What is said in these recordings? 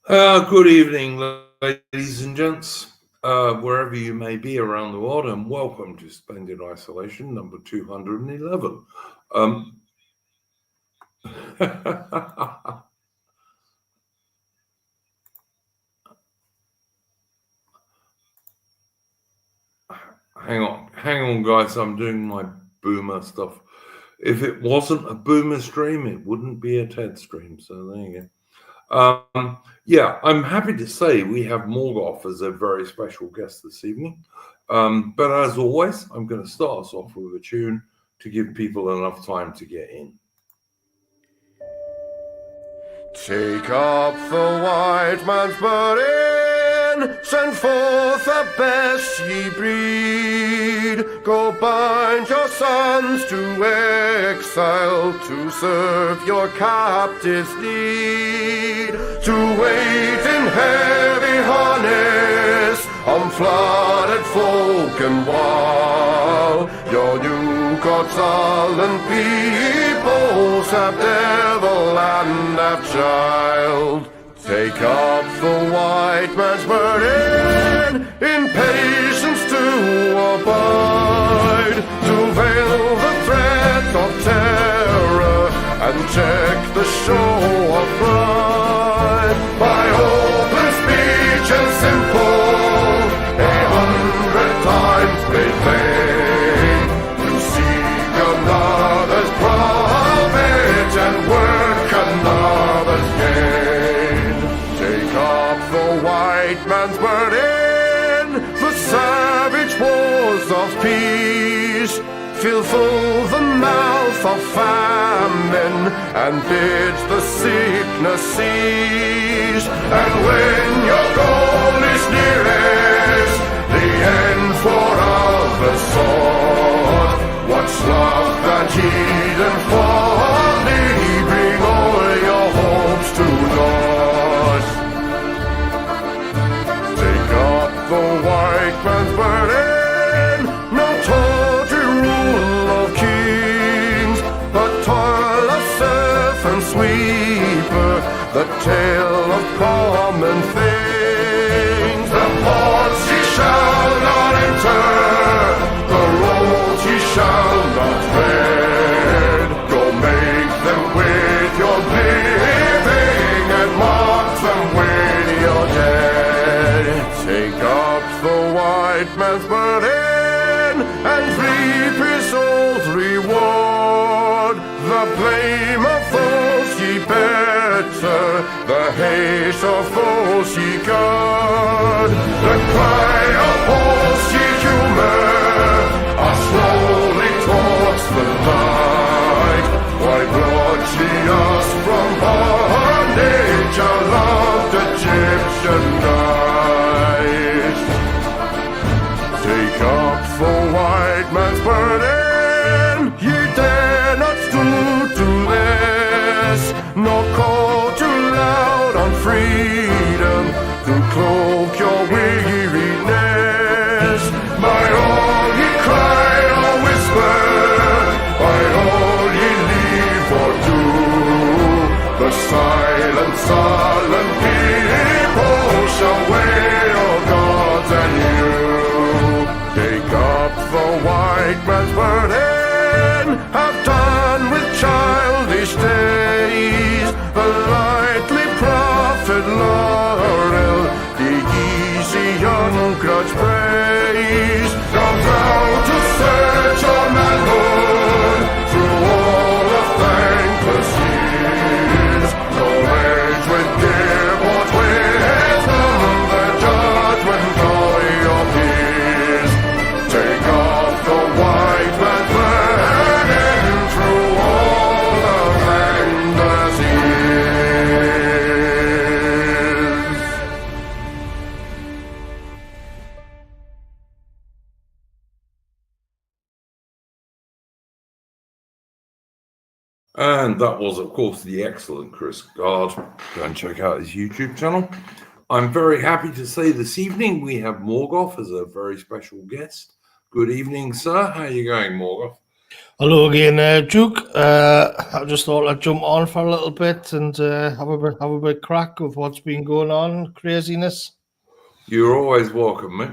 Good evening, ladies and gents, wherever you may be around the world, and welcome to Splendid Isolation number 211. Hang on, guys. I'm doing my boomer stuff. If it wasn't a boomer stream, it wouldn't be a TED stream. So there you go. Yeah, I'm happy to say we have Morgoth as a very special guest this evening. But as always, I'm going to start us off with a tune to give people enough time to get in. Take up the white man's burden, send forth the best ye breed. Go bind your sons to exile, to serve your captives' need, to wait in heavy harness on flooded folk and wall. Your new God's sullen peoples have devil and have child. Take up the white man's burden, in patience to abide, to veil the threat of terror and check the show of pride. By open speech and simple, 100 times made plain, to seek another's profit and work another's gain. Take up the white man's burden, the savage wars of peace. Fill full the mouth of famine and bid the sickness cease. And when your goal is nearest, the end for others sought, what's love that heed and folly? Bring all your hopes to naught. Take up the white man's burden, no tawdry rule of kings, but toil of serf and sweeper, the tale of common things. The ports ye shall not enter, the roads ye shall not tread. Go make them with your living and mark them with your dead. Take up the white man's burden and reap his old reward. The blame of those ye better, the hate of those ye guard. The cry of those ye humor are slowly towards the light. Why brought ye us from bondage, a loved Egyptian night? Take up the white man's burden, ye dare not stoop to this, nor call too loud on freedom to cloak your weariness. By all ye cry or whisper, by all ye leave or do, the silent, sullen people shall weigh your gods and you. Take up the white man's burden, have done with childish days, the lightly profit laurel, the easy ungrudged praise. Come down to search your manhood through all of thankless years. No age with give or wisdom, the judgment call your peers. Take off the white man's burden through all of thankless years. And that was, of course, the excellent Chris Gard. Go and check out his YouTube channel. I'm very happy to say this evening we have Morgoth as a very special guest. Good evening, sir. How are you going, Morgoth? Hello again, Duke. I just thought I'd jump on for a little bit and have a bit crack with what's been going on, craziness. You're always welcome, mate.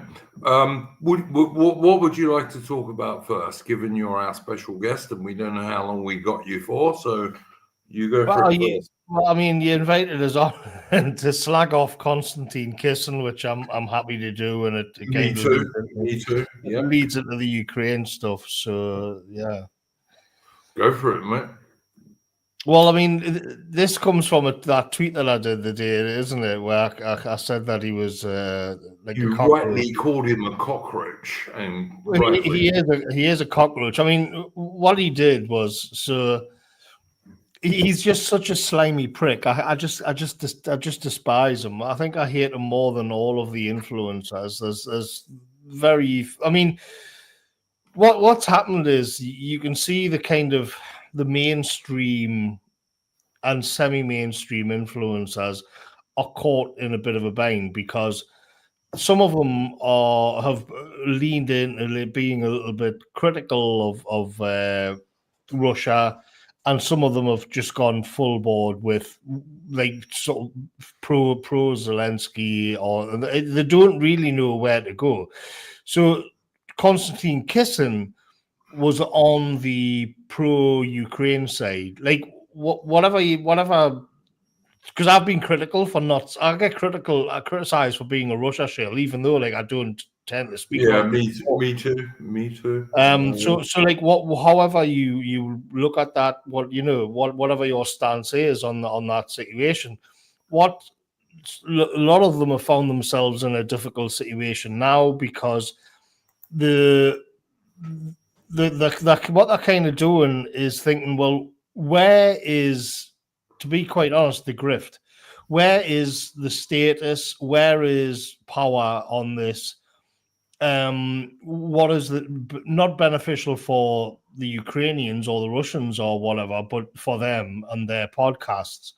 What would you like to talk about first, given you're our special guest and we don't know how long we got you for, so you go for it first. Well, I mean, you invited us on to slag off Konstantin Kisin, which I'm happy to do, and it Me kind of too. Yeah, leads into the Ukraine stuff. So yeah. Go for it, mate. Well, I mean, this comes from that tweet that I did the day, isn't it? Where I said that he was like you a cockroach. rightly called him a cockroach, and he is a cockroach. I mean, what he did was he's just such a slimy prick. I just despise him. I think I hate him more than all of the influencers. There's very. I mean, what's happened is you can see the kind of the mainstream and semi-mainstream influencers are caught in a bit of a bind because some of them have leaned into being a little bit critical of Russia, and some of them have just gone full board with like sort of pro Zelensky, or they don't really know where to go. So Konstantin Kisin was on the pro Ukraine side, like whatever, because I've been critical for not. I get criticized for being a Russia shill, even though like I don't tend to speak. Yeah, me too. So like however you look at that, whatever your stance is on that situation, a lot of them have found themselves in a difficult situation now because what they're kind of doing is thinking, well, where is, to be quite honest, the grift? Where is the status? Where is power on this? What is not beneficial for the Ukrainians or the Russians or whatever, but for them and their podcasts?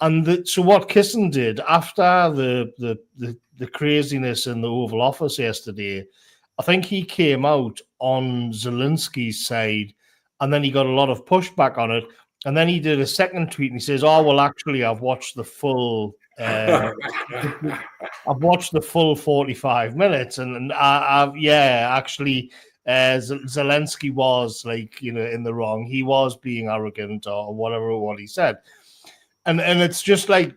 And so what Kissen did after the craziness in the Oval Office yesterday, I think he came out on Zelensky's side, and then he got a lot of pushback on it. And then he did a second tweet, and he says, "Oh well, actually, I've watched the full. I've watched the full 45 minutes, and actually, Zelensky was like in the wrong. He was being arrogant or whatever what he said, and it's just like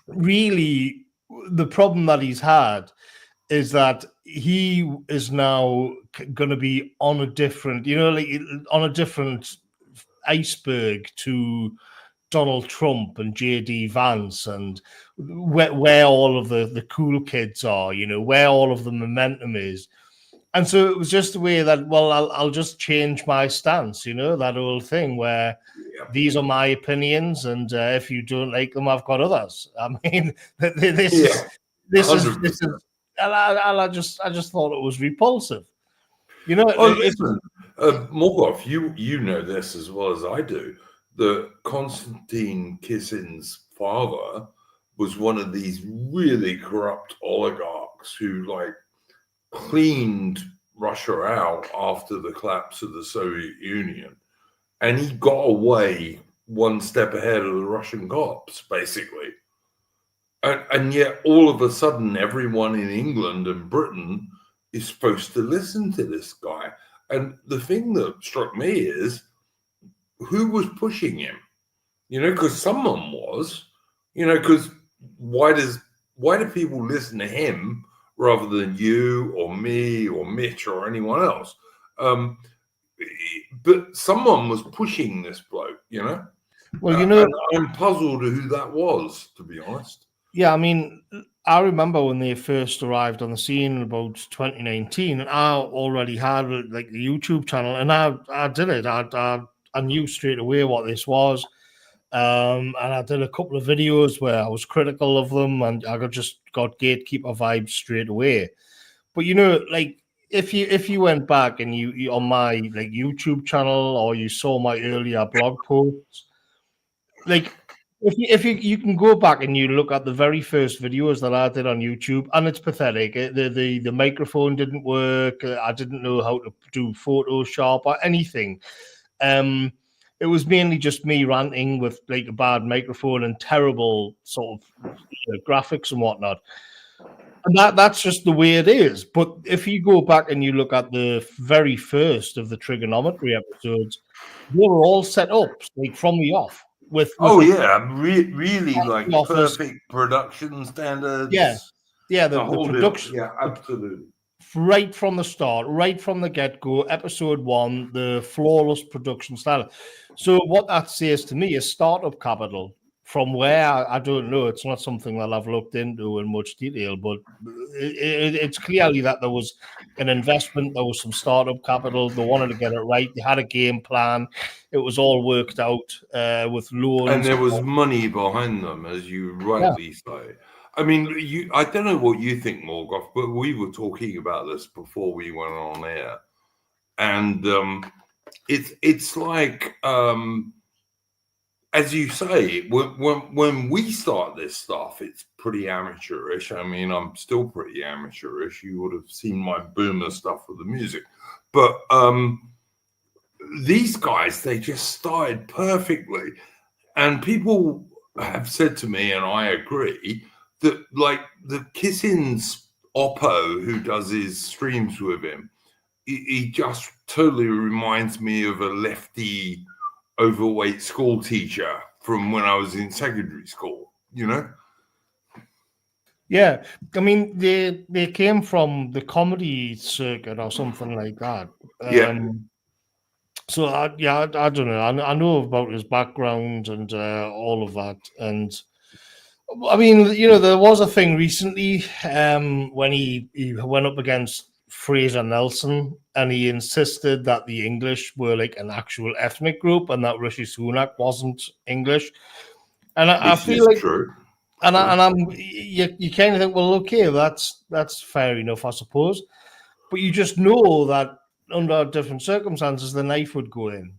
really the problem that he's had is that he is now going to be on a different, on a different iceberg to Donald Trump and JD Vance and where all of the cool kids are, where all of the momentum is. And so it was just a way that, well, I'll just change my stance, that old thing where these are my opinions, and if you don't like them, I've got others. I mean, this is. And I just thought it was repulsive. Listen, Morgoth, you know this as well as I do, that Konstantin Kisin's father was one of these really corrupt oligarchs who cleaned Russia out after the collapse of the Soviet Union, and he got away one step ahead of the Russian cops, basically. And yet, all of a sudden, everyone in England and Britain is supposed to listen to this guy. And the thing that struck me is, who was pushing him? Because someone was. Because why do people listen to him rather than you or me or Mitch or anyone else? But someone was pushing this bloke. Well, and I'm puzzled who that was, to be honest. Yeah, I mean, I remember when they first arrived on the scene in about 2019, and I already had the YouTube channel, and I did it. I knew straight away what this was, and I did a couple of videos where I was critical of them, and I just got gatekeeper vibes straight away. But if you went back and you on my YouTube channel, or you saw my earlier blog posts, if you can go back and you look at the very first videos that I did on YouTube, and it's pathetic. The microphone didn't work. I didn't know how to do Photoshop or anything. It was mainly just me ranting with like a bad microphone and terrible sort of graphics and whatnot. And that's just the way it is. But if you go back and you look at the very first of the trigonometry episodes, they were all set up like from the off with really like the offers. perfect production standards. Yeah, the whole deal. production. Yeah, absolutely. Right from the start, right from the get-go, episode 1, the flawless production standard. So what that says to me is startup capital. From where, I don't know, it's not something that I've looked into in much detail, but it's clearly that there was an investment, there was some startup capital, they wanted to get it right, they had a game plan, it was all worked out with loans. And there was money behind them, as you rightly say. I mean, I don't know what you think, Morgoth, but we were talking about this before we went on air. And it's like... as you say, when we start this stuff, it's pretty amateurish. I mean, I'm still pretty amateurish. You would have seen my boomer stuff with the music. But these guys, they just started perfectly. And people have said to me, and I agree, that like the Kissing's Oppo, who does his streams with him, he just totally reminds me of a lefty overweight school teacher from when I was in secondary school, you know? Yeah, I mean, they came from the comedy circuit or something like that. So, I don't know. I know about his background and all of that. And, I mean, you know, there was a thing recently when he went up against Fraser Nelson, and he insisted that the English were like an actual ethnic group and that Rishi Sunak wasn't English. And I feel like, true. And you kind of think, well, okay, that's fair enough, I suppose. But you just know that under different circumstances, the knife would go in.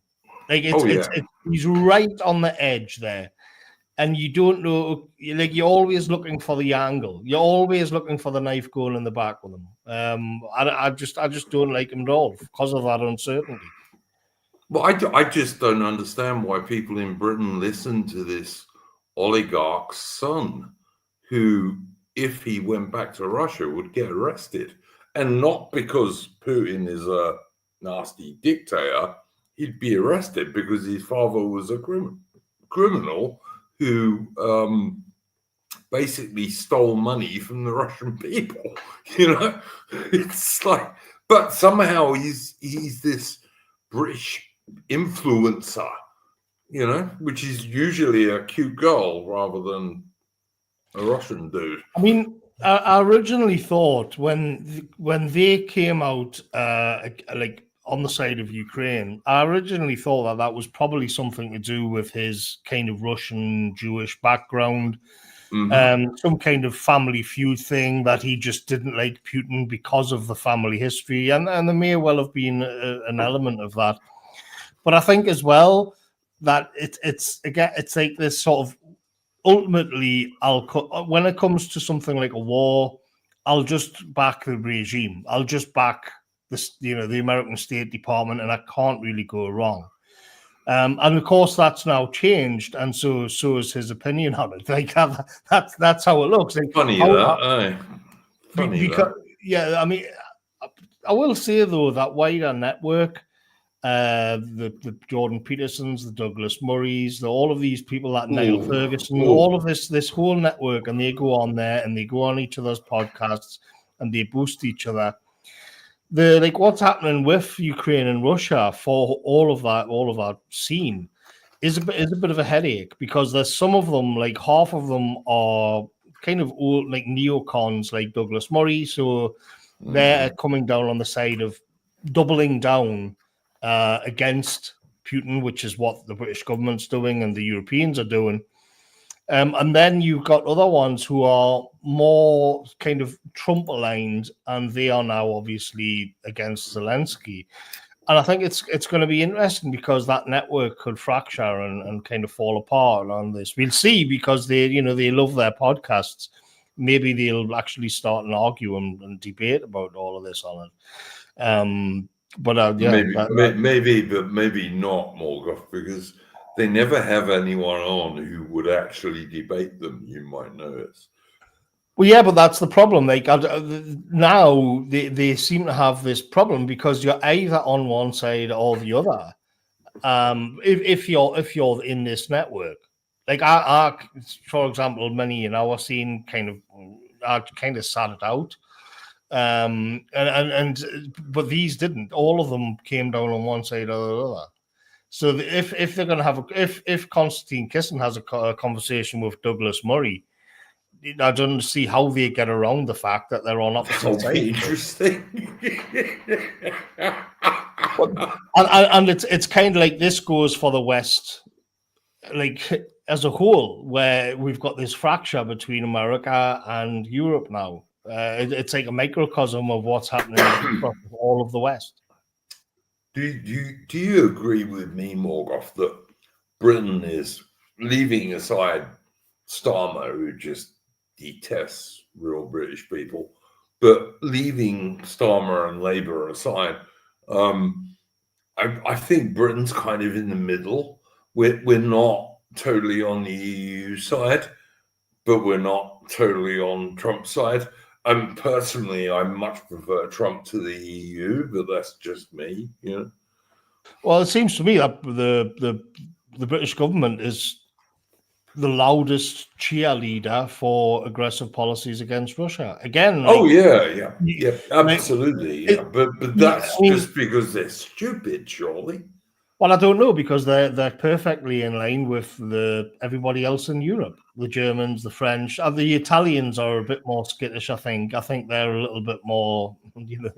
Like he's right on the edge there. And you don't know, like you're always looking for the angle. You're always looking for the knife going in the back with him. I just don't like him at all because of that uncertainty. Well, I just don't understand why people in Britain listen to this oligarch's son, who, if he went back to Russia, would get arrested. And not because Putin is a nasty dictator. He'd be arrested because his father was a criminal who basically stole money from the Russian people. You know, it's like, but somehow he's this British influencer, you know, which is usually a cute girl rather than a Russian dude. I mean, I originally thought when they came out like on the side of Ukraine, I originally thought that was probably something to do with his kind of Russian Jewish background, some kind of family feud thing, that he just didn't like Putin because of the family history, and there may well have been an element of that. But I think as well that it's like this sort of, ultimately, when it comes to something like a war, I'll just back the regime. I'll just back this, you know, the American State Department, and I can't really go wrong. And of course, that's now changed, and so is his opinion on it. Like that's how it looks. Like, funny that. Yeah, I mean, I will say though that wider network, the Jordan Petersons, the Douglas Murrays, all of these people, that Niall Ferguson, all of this whole network, and they go on there and they go on each other's podcasts and they boost each other. Like what's happening with Ukraine and Russia for all of that scene is a bit of a headache, because there's some of them, like half of them are kind of old, like neocons, like Douglas Murray, so they're coming down on the side of doubling down against Putin, which is what the British government's doing and the Europeans are doing. And then you've got other ones who are more kind of Trump aligned, and they are now obviously against Zelensky. And I think it's going to be interesting because that network could fracture and kind of fall apart on this. We'll see, because they love their podcasts. Maybe they'll actually start and argue and debate about all of this on it. But yeah, maybe, but maybe not, Morgoth, because they never have anyone on who would actually debate them. You might notice. Well, yeah, but that's the problem. Like now, they seem to have this problem because you're either on one side or the other. If you're in this network, like I for example, many in our scene kind of sat it out. But these didn't. All of them came down on one side or the other. So if they're going to have if Constantine Kissin has a conversation with Douglas Murray, I don't see how they get around the fact that they're on opposite sides. Interesting. and it's kind of like this goes for the West, like as a whole, where we've got this fracture between America and Europe now. It's like a microcosm of what's happening across all of the West. Do you agree with me, Morgoth, that Britain is, leaving aside Starmer, who just detests real British people, but leaving Starmer and Labour aside, I think Britain's kind of in the middle. We're not totally on the EU side, but we're not totally on Trump's side. Personally, I much prefer Trump to the EU, but that's just me, you know. Well, it seems to me that the British government is the loudest cheerleader for aggressive policies against Russia. Again, yeah, absolutely, yeah. But that's just because they're stupid, surely. Well, I don't know, because they're perfectly in line with everybody else in Europe. The Germans, the French, the Italians are a bit more skittish. I think they're a little bit more, they're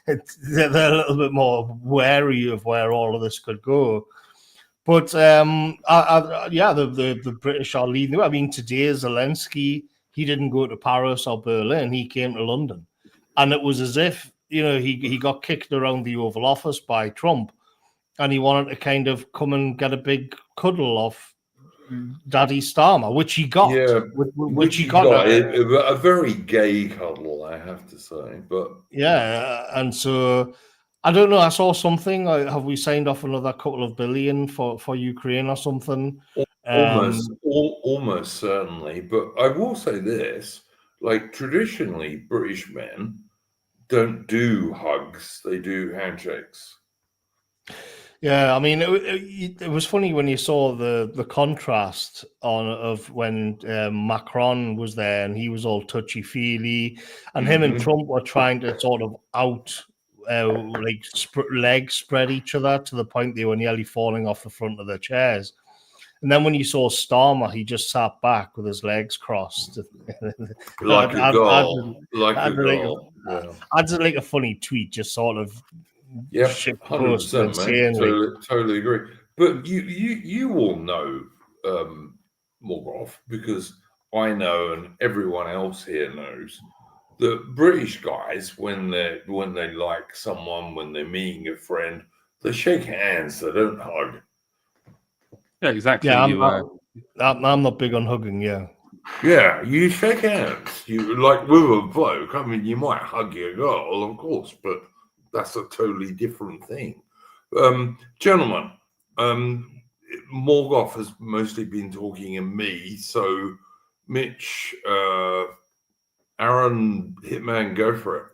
a little bit more wary of where all of this could go. But the British are leading. I mean, today Zelensky, he didn't go to Paris or Berlin; he came to London, and it was as if he got kicked around the Oval Office by Trump, and he wanted to kind of come and get a big cuddle off Daddy Starmer, which he got. Yeah, which he got. A very gay cuddle, I have to say. But yeah, and so I don't know. I saw something. Have we signed off another couple of billion for Ukraine or something? Almost certainly. But I will say this: like, traditionally, British men don't do hugs; they do handshakes. Yeah, I mean, it was funny when you saw the contrast of when Macron was there and he was all touchy feely, and him and Trump were trying to sort of leg spread each other to the point they were nearly falling off the front of their chairs. And then when you saw Starmer, he just sat back with his legs crossed, like a goal. I did like a funny tweet, just sort of. Yeah, 100%, mate. Totally agree. But you all know, Morgoth, because I know and everyone else here knows that British guys, when they like someone, when they're meeting a friend, they shake hands. They don't hug. Yeah, exactly. Yeah, I'm not big on hugging. Yeah, you shake hands. You, like with a bloke. I mean, you might hug your girl, of course, but that's a totally different thing. Gentlemen, Morgoth has mostly been talking in me, so Mitch, Aaron, Hitman, go for it.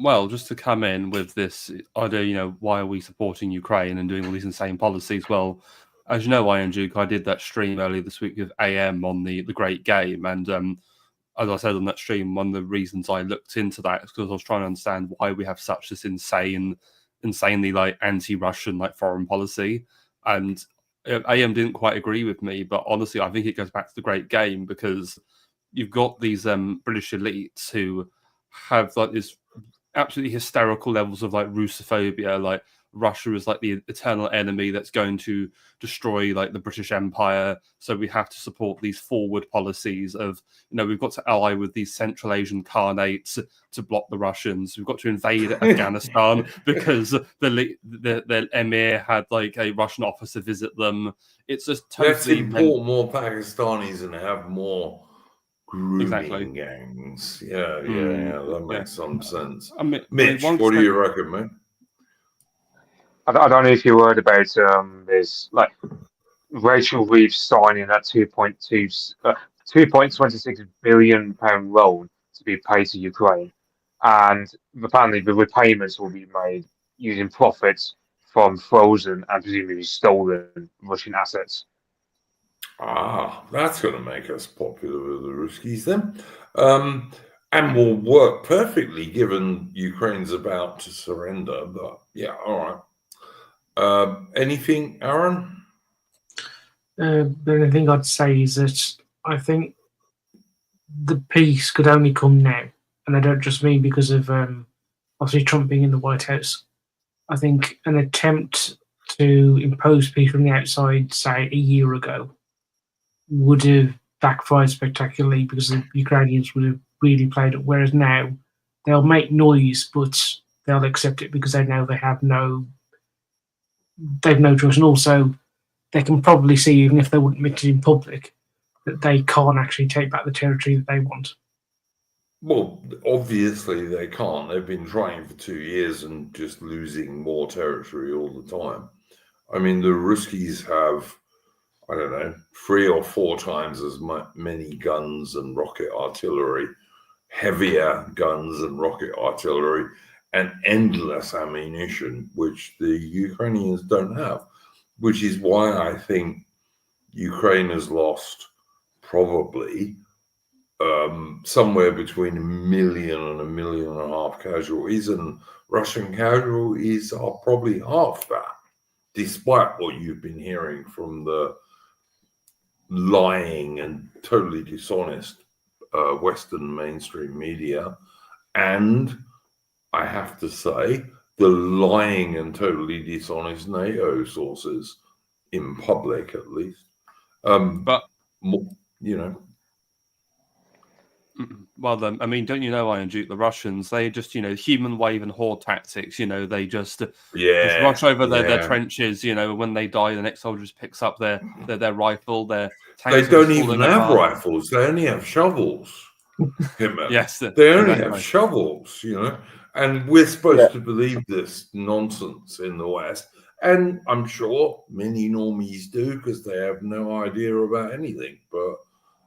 Well, just to come in with this idea, why are we supporting Ukraine and doing all these insane policies? Well, as you know, Iron Duke, I did that stream earlier this week with AM on the Great Game, and as I said on that stream, one of the reasons I looked into that is because I was trying to understand why we have such this insanely like anti-Russian like foreign policy. And AM didn't quite agree with me, but honestly, I think it goes back to the Great Game, because you've got these British elites who have like this absolutely hysterical levels of like Russophobia, like Russia is like the eternal enemy that's going to destroy like the British Empire. So we have to support these forward policies of, we've got to ally with these Central Asian khanates to block the Russians. We've got to invade Afghanistan because the emir had like a Russian officer visit them. It's just totally let's import more Pakistanis and have more grooming gangs. Yeah, that makes some sense. Mitch, what do you reckon, mate? I don't know if you heard about this, like Rachel Reeves signing that £2.26 billion loan to be paid to Ukraine, and apparently the repayments will be made using profits from frozen and presumably stolen Russian assets. That's going to make us popular with the Ruskies then. And will work perfectly given Ukraine's about to surrender. But yeah, all right. Anything, Aaron? The only thing I'd say is that I think the peace could only come now. And I don't just mean because of obviously Trump being in the White House. I think an attempt to impose peace from the outside, say, a year ago, would have backfired spectacularly because the Ukrainians would have really played it. Whereas now, they'll make noise, but they'll accept it because they know they've no choice. And also, they can probably see, even if they wouldn't admit it in public, that they can't actually take back the territory that they want. Well, obviously they can't. They've been trying for 2 years and just losing more territory all the time. I mean, the Ruskies have, I don't know, 3 or 4 times as many guns and rocket artillery, heavier guns and rocket artillery, and endless ammunition, which the Ukrainians don't have, which is why I think Ukraine has lost probably somewhere between 1 million and 1.5 million casualties, and Russian casualties are probably half that, despite what you've been hearing from the lying and totally dishonest Western mainstream media. And I have to say, the lying and totally dishonest NATO sources, in public at least. But Well, then, I mean, don't you know, Iron Duke, the Russians, they just, human wave and horde tactics, they just rush over their trenches, when they die, the next soldier just picks up their rifle, their tanks. They don't even have rifles, they only have shovels. Yes. They only have shovels, and we're supposed to believe this nonsense in the West. And I'm sure many normies do because they have no idea about anything. But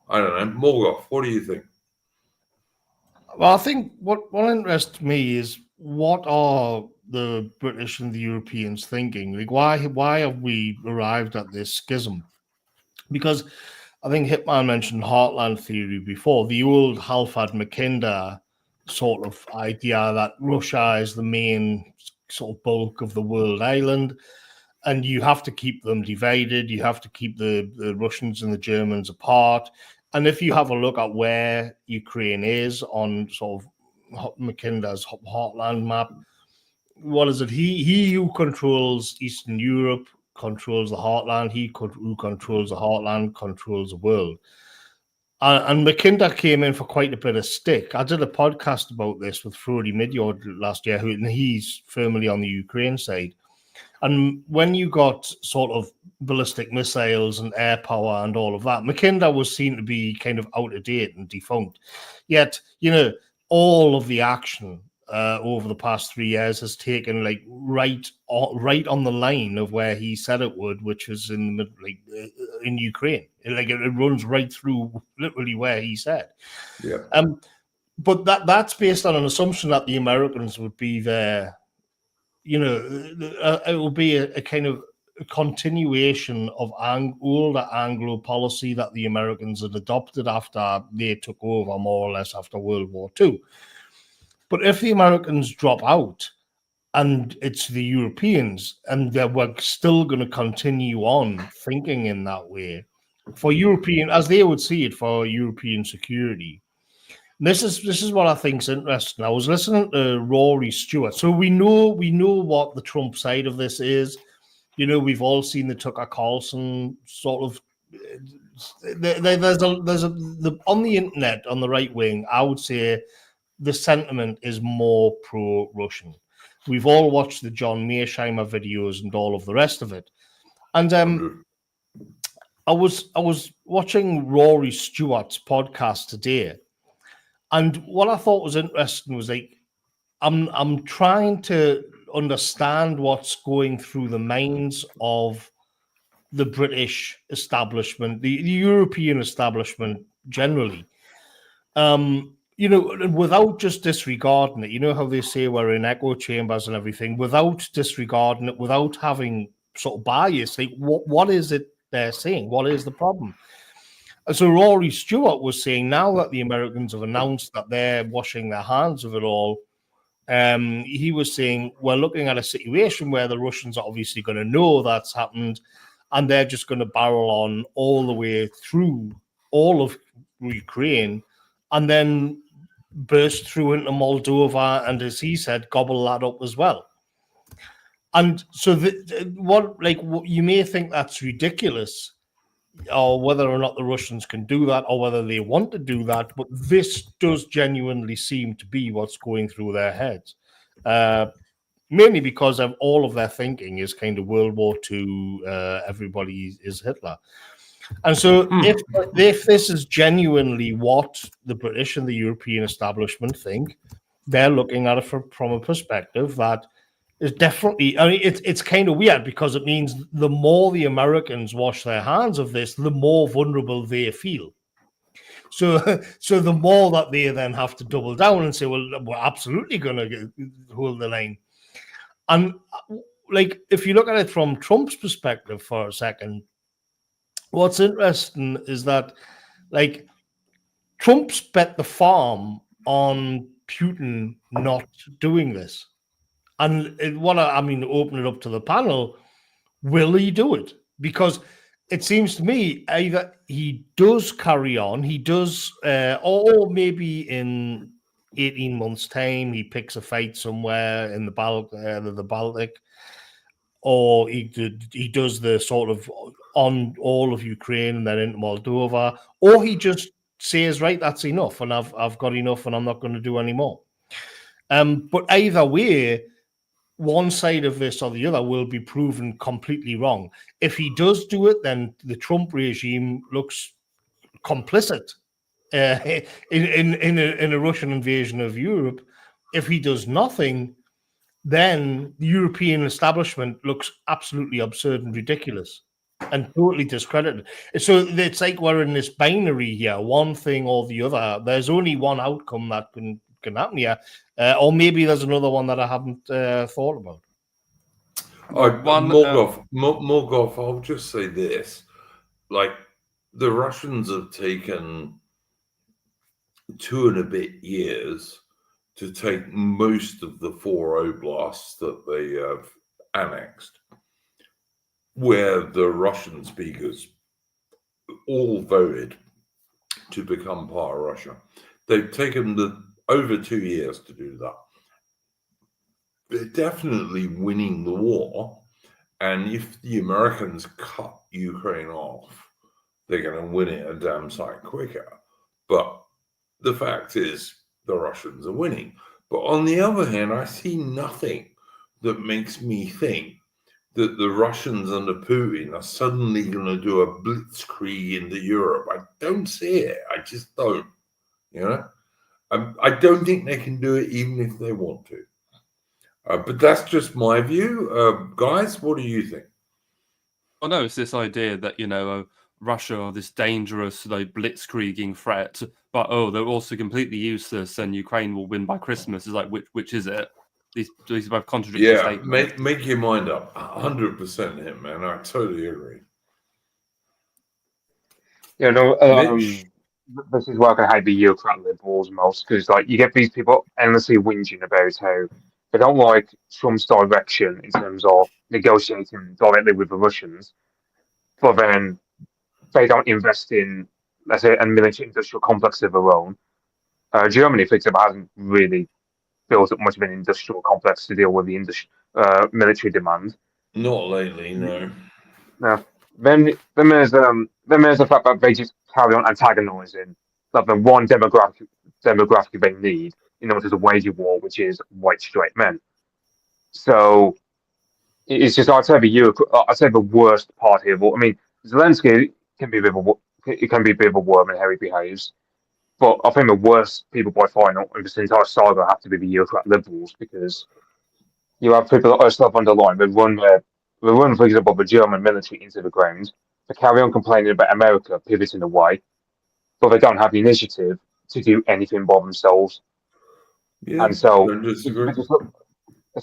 I don't know. Morgoth, what do you think? Well, I think what interests me is what are the British and the Europeans thinking? Like, why have we arrived at this schism? Because I think Hitman mentioned Heartland theory before, the old Halford Mackinder sort of idea that Russia is the main sort of bulk of the world island, and you have to keep them divided. You have to keep the Russians and the Germans apart. And if you have a look at where Ukraine is on sort of Mackinder's Heartland map, what is it? He who controls Eastern Europe controls the Heartland. Who controls the Heartland controls the world. And Mackinder came in for quite a bit of stick. I did a podcast about this with Frody Midyard last year, and he's firmly on the Ukraine side. And when you got sort of ballistic missiles and air power and all of that, Mackinder was seen to be kind of out of date and defunct. Yet, all of the action over the past 3 years has taken like right on the line of where he said it would, which was in the middle, in Ukraine. It runs right through literally where he said. Yeah. But that's based on an assumption that the Americans would be there. It will be a kind of a continuation of older Anglo policy that the Americans had adopted after they took over, more or less after World War II. But if the Americans drop out and it's the Europeans, and we're still going to continue on thinking in that way, for European, as they would see it, for European security, This is what I think is interesting. I was listening to Rory Stewart, so we know what the Trump side of this is. You know, we've all seen the Tucker Carlson sort of. There's on the internet on the right wing. I would say the sentiment is more pro-Russian. We've all watched the John Mearsheimer videos and all of the rest of it, and I was watching Rory Stewart's podcast today. And what I thought was interesting was like, I'm trying to understand what's going through the minds of the British establishment, the European establishment generally. You know, without just disregarding it. You know how they say we're in echo chambers and everything, without disregarding it, without having sort of bias. Like, what is it they're saying? What is the problem? So Rory Stewart was saying now that the Americans have announced that they're washing their hands of it all, he was saying we're looking at a situation where the Russians are obviously going to know that's happened, and they're just going to barrel on all the way through all of Ukraine, and then burst through into Moldova, and as he said, gobble that up as well. And so, what you may think that's ridiculous, or whether or not the Russians can do that, or whether they want to do that, but this does genuinely seem to be what's going through their heads. Mainly because of all of their thinking is kind of World War II, everybody is Hitler. And so if this is genuinely what the British and the European establishment think, they're looking at it from a perspective that is definitely, I mean, it's kind of weird because it means the more the Americans wash their hands of this, the more vulnerable they feel. So the more that they then have to double down and say, well, we're absolutely going to hold the line. And like, if you look at it from Trump's perspective for a second, what's interesting is that, like, Trump's bet the farm on Putin not doing this. And open it up to the panel, will he do it? Because it seems to me either he does carry on, he does, or maybe in 18 months' time, he picks a fight somewhere in the Baltic, or he does the sort of on all of Ukraine and then into Moldova, or he just says, right, that's enough, and I've got enough, and I'm not going to do any more. But either way, one side of this or the other will be proven completely wrong. If he does do it, then the Trump regime looks complicit in a Russian invasion of Europe. If he does nothing, then the European establishment looks absolutely absurd and ridiculous and totally discredited. So it's like we're in this binary here, one thing or the other. There's only one outcome that can happen here, or maybe there's another one that I haven't thought about. Morgoth, I'll just say this. Like, the Russians have taken 2 and a bit years to take most of the 4 oblasts that they have annexed, where the Russian speakers all voted to become part of Russia. They've taken over 2 years to do that. They're definitely winning the war, and if the Americans cut Ukraine off, they're going to win it a damn sight quicker. But the fact is, the Russians are winning. But on the other hand, I see nothing that makes me think that the Russians under Putin are suddenly going to do a blitzkrieg into Europe. I don't see it. I just don't. You know, I don't think they can do it even if they want to. But that's just my view. Guys, what do you think? Well, no, it's this idea that, Russia are this dangerous, blitzkrieging threat, but they're also completely useless, and Ukraine will win by Christmas. Is like, which is it? These are both contradictory statements. Make your mind up. 100% him, man. I totally agree. This is why I hate the Eurocrat liberals most, because you get these people endlessly whinging about how they don't like Trump's direction in terms of negotiating directly with the Russians, but then they don't invest in, let's say, a military industrial complex of their own. Germany, for example, hasn't really built up much of an industrial complex to deal with the military demand. Not lately, no. Now, then there's the fact that they just carry on antagonising like the one demographic they need in order to wage a war, which is white straight men. So it's just I'd say the worst part here. But I mean, Zelensky can be a bit of a worm and how he behaves. But I think the worst people by far in this entire saga have to be the Eurocrat liberals, because you have people that are self-underlined. They run, for example, the German military into the ground. They carry on complaining about America pivoting away, but they don't have the initiative to do anything by themselves. Yeah, And so don't disagree.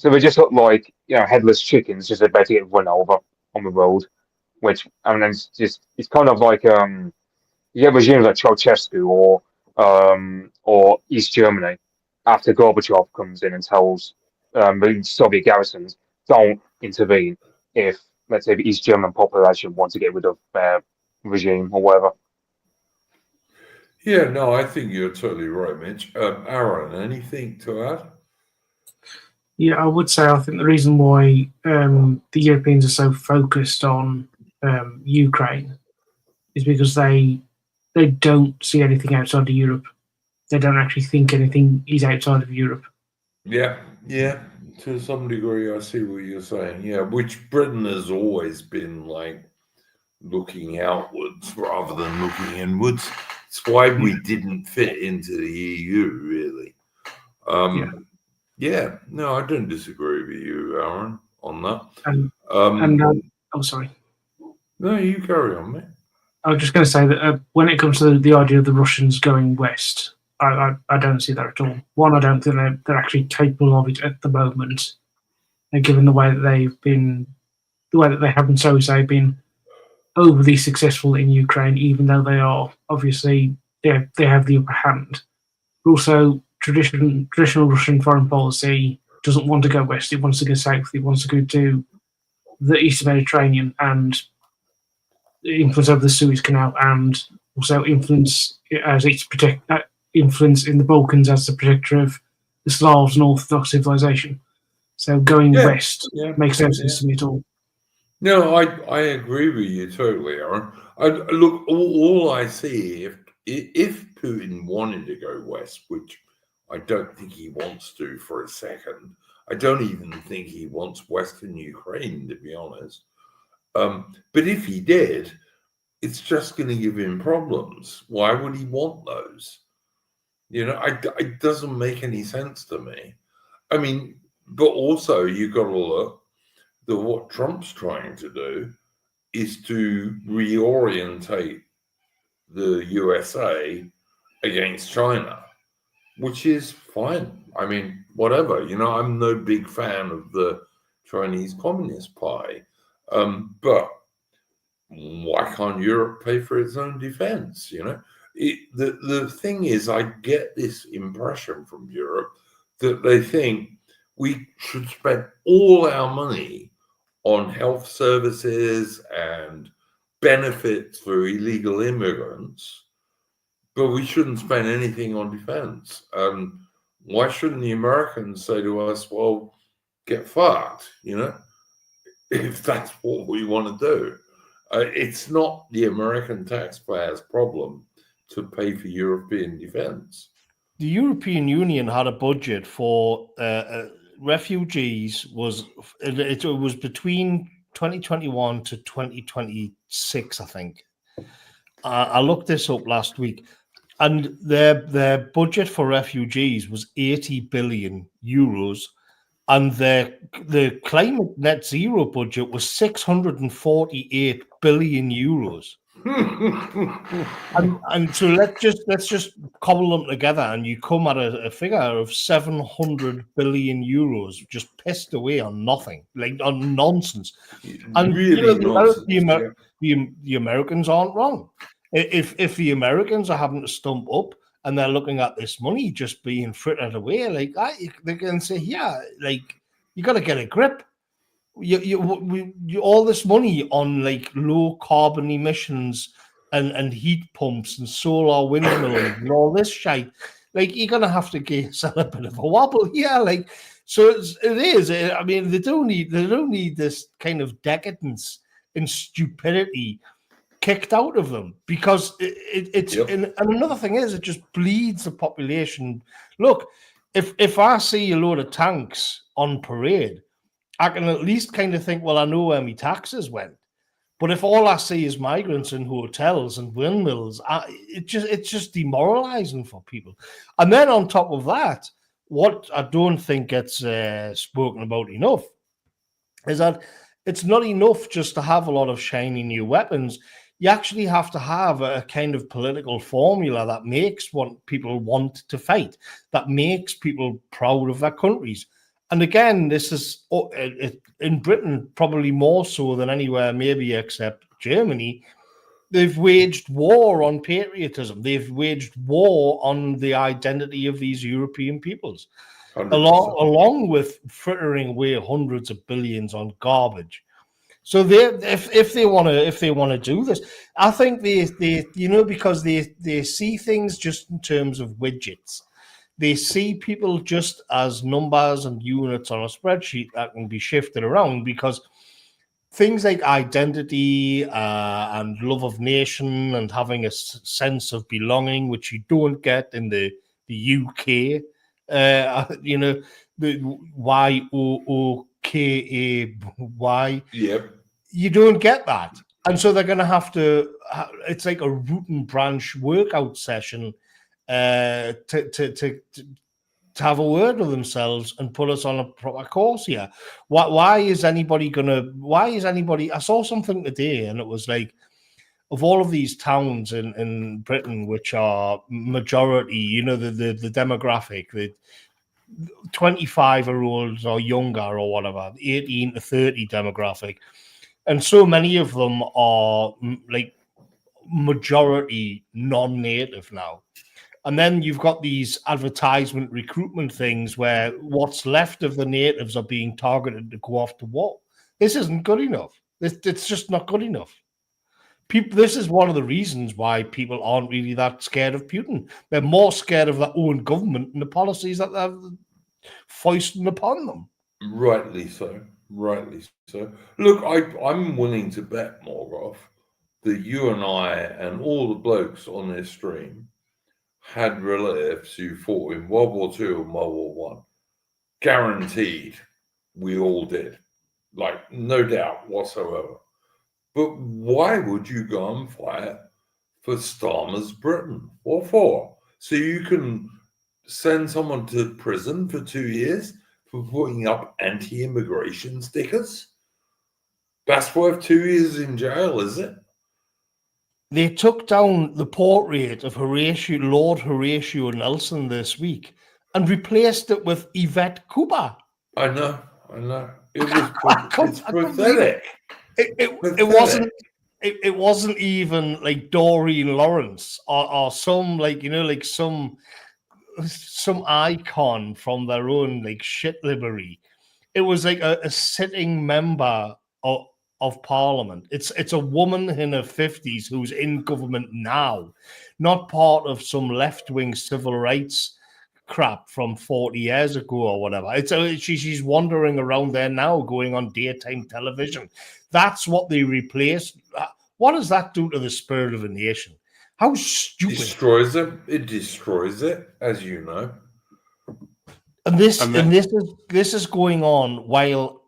they just look like headless chickens, just about to get run over on the road. Which it's kind of like you get regimes like Ceausescu or East Germany after Gorbachev comes in and tells the Soviet garrisons don't intervene if, let's say, the East German population want to get rid of their regime or whatever. Yeah, no, I think you're totally right, Mitch. Aaron, anything to add? Yeah, I would say I think the reason why the Europeans are so focused on Ukraine is because they don't see anything outside of Europe. They don't actually think anything is outside of Europe. Yeah, to some degree, I see what you're saying. Yeah, which Britain has always been like looking outwards rather than looking inwards. It's why we didn't fit into the EU, really. Yeah, no, I don't disagree with you, Aaron, on that. Oh, sorry. No, you carry on, mate. I was just going to say that when it comes to the idea of the Russians going west, I don't see that at all. One, I don't think they're actually capable of it at the moment, and given the way that they haven't, so to say, been overly successful in Ukraine, even though they are obviously they have the upper hand. But also, traditional Russian foreign policy doesn't want to go west; it wants to go south. It wants to go to the Eastern Mediterranean and influence over the Suez Canal, and also influence in the Balkans as the protector of the Slavs and Orthodox civilization. So going west makes no sense to me at all. No, I agree with you totally, Aaron. Look, all I see, if Putin wanted to go west, which I don't think he wants to for a second, I don't even think he wants Western Ukraine, to be honest. But if he did, it's just going to give him problems. Why would he want those? It doesn't make any sense to me. I mean, but also you got to look that what Trump's trying to do is to reorientate the USA against China, which is fine. I mean, whatever. I'm no big fan of the Chinese Communist Party. But why can't Europe pay for its own defense? The thing is, I get this impression from Europe that they think we should spend all our money on health services and benefits for illegal immigrants, but we shouldn't spend anything on defense. Why shouldn't the Americans say to us, well, get fucked, if that's what we want to do? It's not the American taxpayer's problem to pay for European defense. The European Union had a budget for refugees it was between 2021 to 2026, I think. I looked this up last week, and their budget for refugees was 80 billion euros, and the climate net zero budget was 648 billion euros. and so let's just cobble them together, and you come at a figure of 700 billion euros just pissed away on nothing, like on nonsense. And really nonsense, the Americans aren't wrong. If the Americans are having to stump up and they're looking at this money just being frittered away like that, they can say, yeah, like, you got to get a grip. You all this money on like low carbon emissions and heat pumps and solar windmills and all this shit. like you're gonna have to give yourself a bit of a wobble. Yeah, like so it is. I mean, they don't need this kind of decadence and stupidity kicked out of them, because it's and another thing is, it just bleeds the population. Look, if I see a load of tanks on parade, I can at least kind of think, well, I know where my taxes went. But if all I see is migrants in hotels and windmills, it's just demoralizing for people. And then on top of that, what I don't think gets spoken about enough is that it's not enough just to have a lot of shiny new weapons. You actually have to have a kind of political formula that makes what people want to fight, that makes people proud of their countries. And again, this is in Britain probably more so than anywhere, maybe except Germany. They've waged war on patriotism. They've waged war on the identity of these European peoples, along with frittering away hundreds of billions on garbage. So if they want to do this, I think they because they see things just in terms of widgets. They see people just as numbers and units on a spreadsheet that can be shifted around, because things like identity and love of nation and having a sense of belonging, which you don't get in the UK, the YOOKAY. Yep. You don't get that. And so they're going to have to, it's like a root and branch workout session to have a word with themselves and put us on a proper course here. Why is anybody, I saw something today and it was like, of all of these towns in Britain, which are majority, the demographic, the 25-year-olds or younger or whatever, 18 to 30 demographic, and so many of them are like majority non-native now. And then you've got these advertisement recruitment things where what's left of the natives are being targeted to go off to war. This isn't good enough. It's just not good enough. This is one of the reasons why people aren't really that scared of Putin. They're more scared of their own government and the policies that they're foisting upon them. Rightly so. Look, I'm willing to bet, Morgoth, that you and I and all the blokes on this stream had relatives who fought in World War II and World War One. Guaranteed, we all did. Like, no doubt whatsoever. But why would you go and fight for Starmer's Britain? What for? So you can send someone to prison for 2 years for putting up anti-immigration stickers? That's worth 2 years in jail, is it? They took down the portrait of Lord Horatio Nelson this week and replaced it with Yvette Cooper. I know. It was it's pathetic. It wasn't even like Doreen Lawrence or some some icon from their own like shit library. It was like a sitting member of Parliament. It's a woman in her 50s who's in government now, not part of some left-wing civil rights crap from 40 years ago or whatever. She's wandering around there now, going on daytime television. That's what they replaced. What does that do to the spirit of a nation? How stupid! It destroys it, as you know. And this is going on while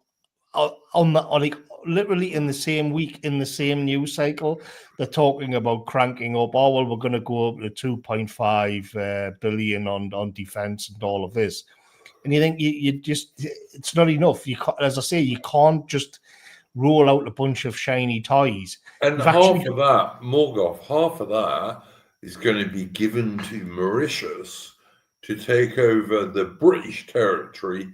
literally in the same week, in the same news cycle, they're talking about cranking up. Oh, well, we're going to go up to 2.5 billion on defense and all of this. And you think it's not enough. As I say, you can't just roll out a bunch of shiny toys. And half of that is going to be given to Mauritius to take over the British territory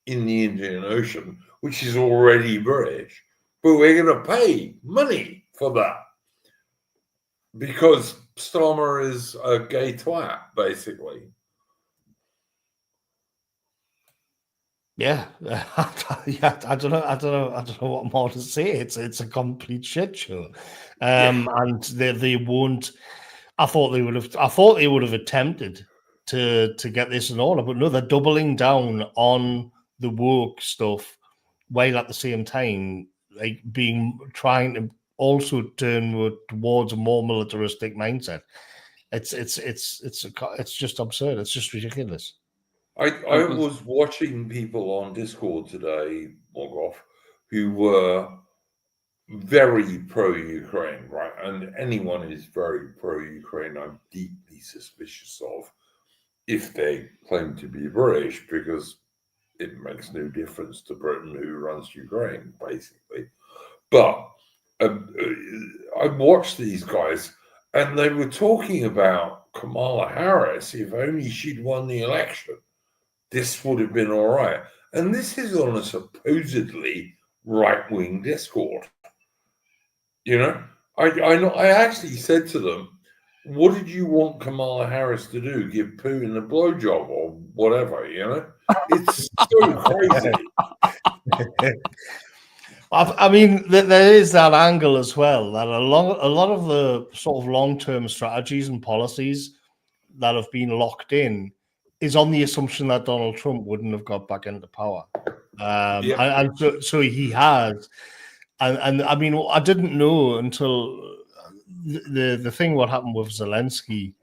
in the Indian Ocean, which is already British. But we're going to pay money for that because Starmer is a gay twat, basically. Yeah, I don't know what more to say. It's a complete shit show, and they won't. I thought they would have attempted to get this in order. But no, they're doubling down on the woke stuff, while at the same time, like trying to also turn towards a more militaristic mindset. It's just absurd. It's just ridiculous. I was watching people on Discord today, Morgoth, who were very pro-Ukraine, right? And anyone who's very pro-Ukraine, I'm deeply suspicious of if they claim to be British, because it makes no difference to Britain who runs Ukraine, basically. But I watched these guys, and they were talking about Kamala Harris. If only she'd won the election, this would have been all right. And this is on a supposedly right-wing Discord. You know, I actually said to them, what did you want Kamala Harris to do? Give Putin a blowjob or whatever, you know? It's so crazy. I mean, there is that angle as well, that a lot of the sort of long-term strategies and policies that have been locked in is on the assumption that Donald Trump wouldn't have got back into power. And so he has. And I mean, I didn't know until the thing what happened with Zelensky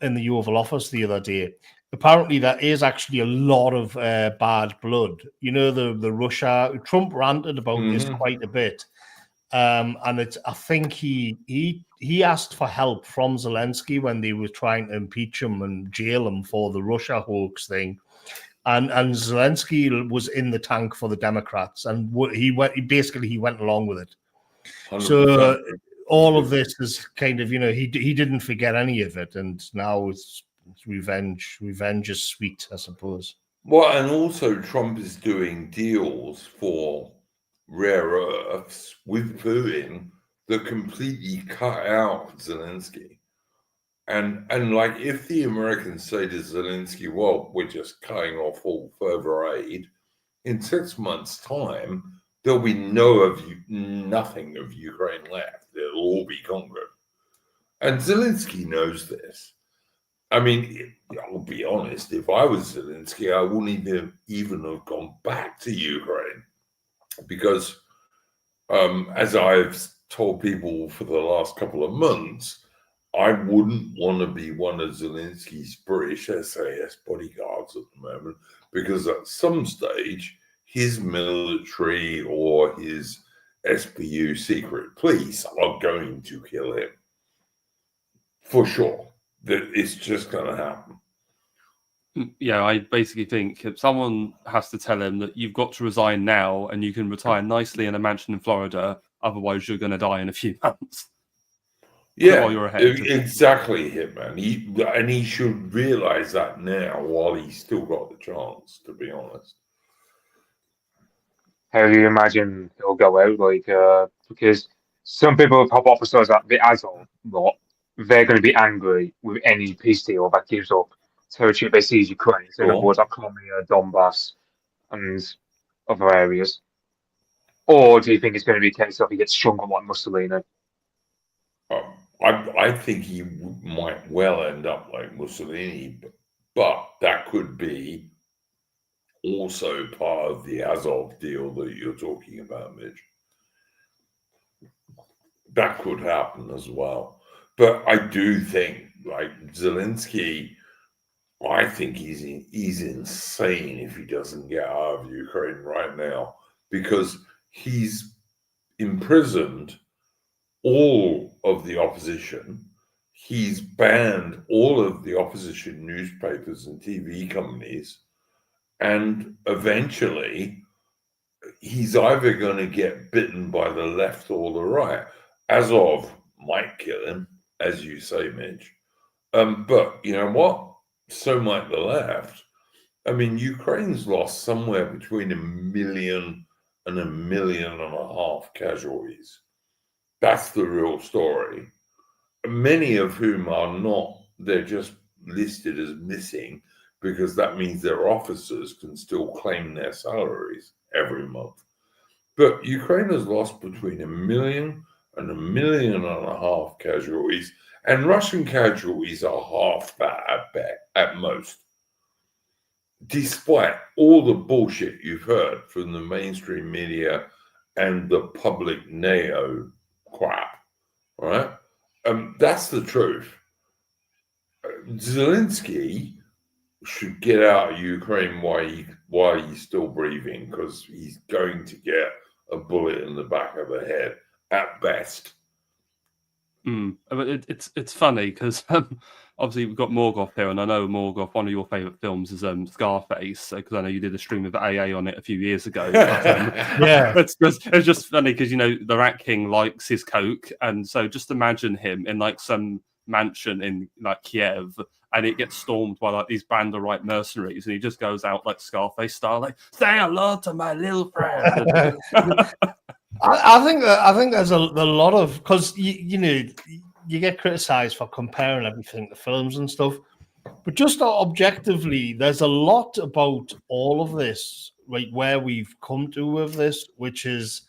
in the Oval Office the other day. Apparently, there is actually a lot of bad blood. You know, the Russia. Trump ranted about this quite a bit, and I think he asked for help from Zelensky when they were trying to impeach him and jail him for the Russia hoax thing. And Zelensky was in the tank for the Democrats, and he went along with it. 100%. So all of this is kind of, you know, he didn't forget any of it, and now it's revenge. Revenge is sweet, I suppose. Well, and also Trump is doing deals for rare earths with Putin that completely cut out Zelensky. And like, if the Americans say to Zelensky, well, we're just cutting off all further aid, in 6 months' time, there'll be nothing of Ukraine left. It'll all be conquered. And Zelensky knows this. I mean, I'll be honest, if I was Zelensky, I wouldn't even have gone back to Ukraine, because as I've told people for the last couple of months, I wouldn't want to be one of Zelensky's British SAS bodyguards at the moment, because at some stage, his military or his SBU secret police are going to kill him. For sure. That it's just going to happen. Yeah, I basically think if someone has to tell him that you've got to resign now and you can retire nicely in a mansion in Florida, otherwise you're going to die in a few months. Yeah, exactly, Hitman. He should realize that now while he's still got the chance, to be honest. How do you imagine it'll go out? Like, because some people have hypothesized that the Azov lot, they're going to be angry with any peace deal that gives up territory they see as Ukraine. So, in other words, like Crimea, Donbass, and other areas. Or do you think it's going to be a case of he gets stronger like Mussolini? I think he might well end up like Mussolini, but that could be also part of the Azov deal that you're talking about, Mitch. That could happen as well. But I do think, like, Zelensky, I think he's insane if he doesn't get out of Ukraine right now, because he's imprisoned all of the opposition. He's banned all of the opposition newspapers and TV companies. And eventually, he's either going to get bitten by the left or the right. Azov might kill him, as you say, Mitch. But you know what? So might the left. I mean, Ukraine's lost somewhere between 1 million and 1.5 million casualties. That's the real story. Many of whom are not, they're just listed as missing, because that means their officers can still claim their salaries every month. But Ukraine has lost between 1 million and 1.5 million casualties, And Russian casualties are half that at most. Despite all the bullshit you've heard from the mainstream media and the public neo crap, right? That's the truth. Zelensky should get out of Ukraine while he's still breathing, because he's going to get a bullet in the back of the head at best. But it's funny because obviously we've got Morgoth here, and I know Morgoth, one of your favourite films is Scarface, because I know you did a stream of AA on it a few years ago. But, Yeah. it's just funny because, you know, the Rat King likes his coke, and so just imagine him in like some mansion in like Kiev, and it gets stormed by like these band of right mercenaries, and he just goes out like Scarface style, like, say hello to my little friend. I think there's a lot of, because you know, you get criticized for comparing everything to films and stuff, but just objectively, there's a lot about all of this, right, where we've come to with this, which is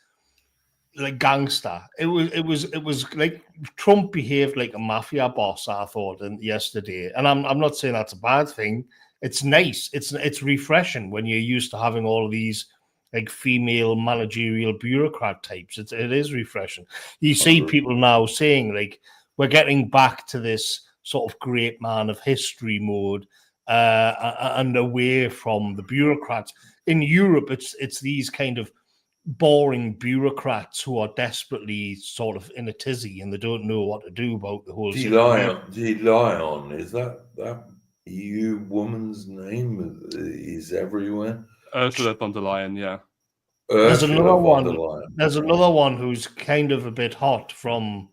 like gangster. It was like Trump behaved like a mafia boss, I thought, yesterday, and I'm not saying that's a bad thing. It's nice. It's refreshing when you're used to having all of these like female managerial bureaucrat types. It is refreshing. You see people now saying like, we're getting back to this sort of great man of history mode, and away from the bureaucrats. In Europe, it's these kind of boring bureaucrats who are desperately sort of in a tizzy and they don't know what to do about the whole Lion, is that EU woman's name is everywhere? Ursula von der Leyen, yeah. There's Ursula another von der one. Leyen. There's another one who's kind of a bit hot from,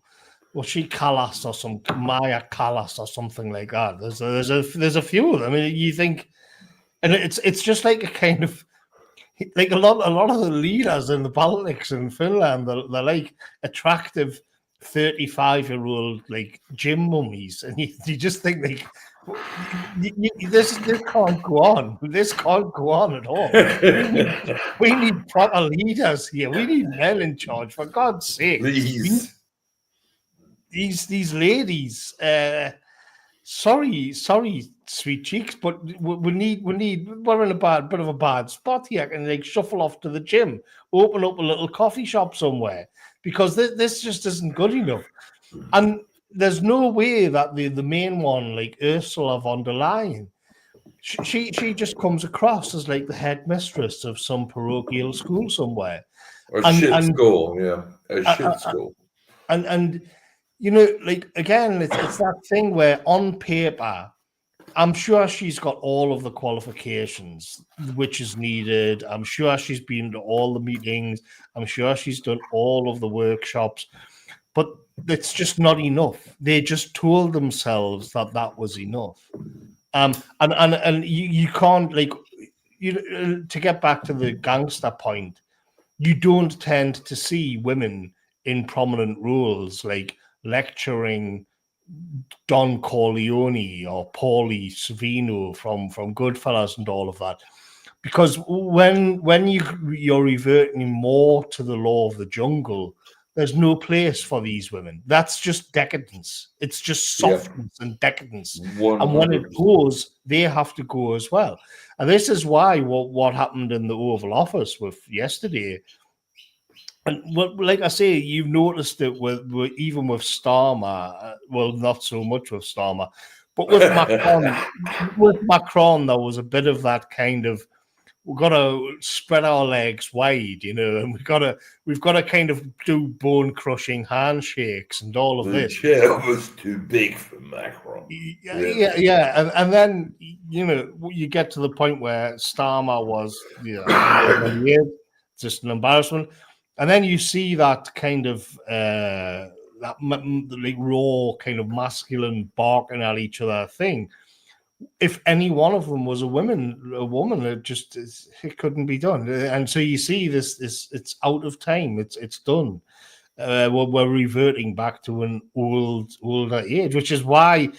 was she Callas or some Maya Callas or something like that. There's a few of them. I mean, you think, and it's just like a kind of like a lot of the leaders in the politics in Finland. They're like attractive 35-year-old like gym mummies, and you just think like, this can't go on. This can't go on at all. We need proper leaders here. We need men in charge, for God's sake. Please. These ladies. Sorry, sweet cheeks, but we're in a bit of a bad spot here, and like shuffle off to the gym, open up a little coffee shop somewhere, because this just isn't good enough. And there's no way that the main one, like Ursula von der Leyen, she just comes across as like the headmistress of some parochial school somewhere. School, yeah. A shit school. And you know, like, again, it's that thing where on paper, I'm sure she's got all of the qualifications which is needed. I'm sure she's been to all the meetings. I'm sure she's done all of the workshops, but it's just not enough. They just told themselves that was enough. And you can't, like, to get back to the gangster point, you don't tend to see women in prominent roles, like lecturing Don Corleone or Paulie Savino from Goodfellas and all of that, because when you're reverting more to the law of the jungle, there's no place for these women. That's just decadence. It's just softness and decadence. 100%. And when it goes, they have to go as well. And this is why what happened in the Oval Office with yesterday. And like I say, you've noticed it with even with Starmer. Well, not so much with Starmer, but with Macron. With Macron, there was a bit of that kind of, we've got to spread our legs wide, you know, and we've got to kind of do bone crushing handshakes and all of this. The chair was too big for Macron. Yeah. And then, you know, you get to the point where Starmer was, you know, just an embarrassment. And then you see that kind of that like raw kind of masculine barking at each other thing. If any one of them was a woman, it couldn't be done. And so you see this it's out of time. It's done. We're reverting back to an older age, which is why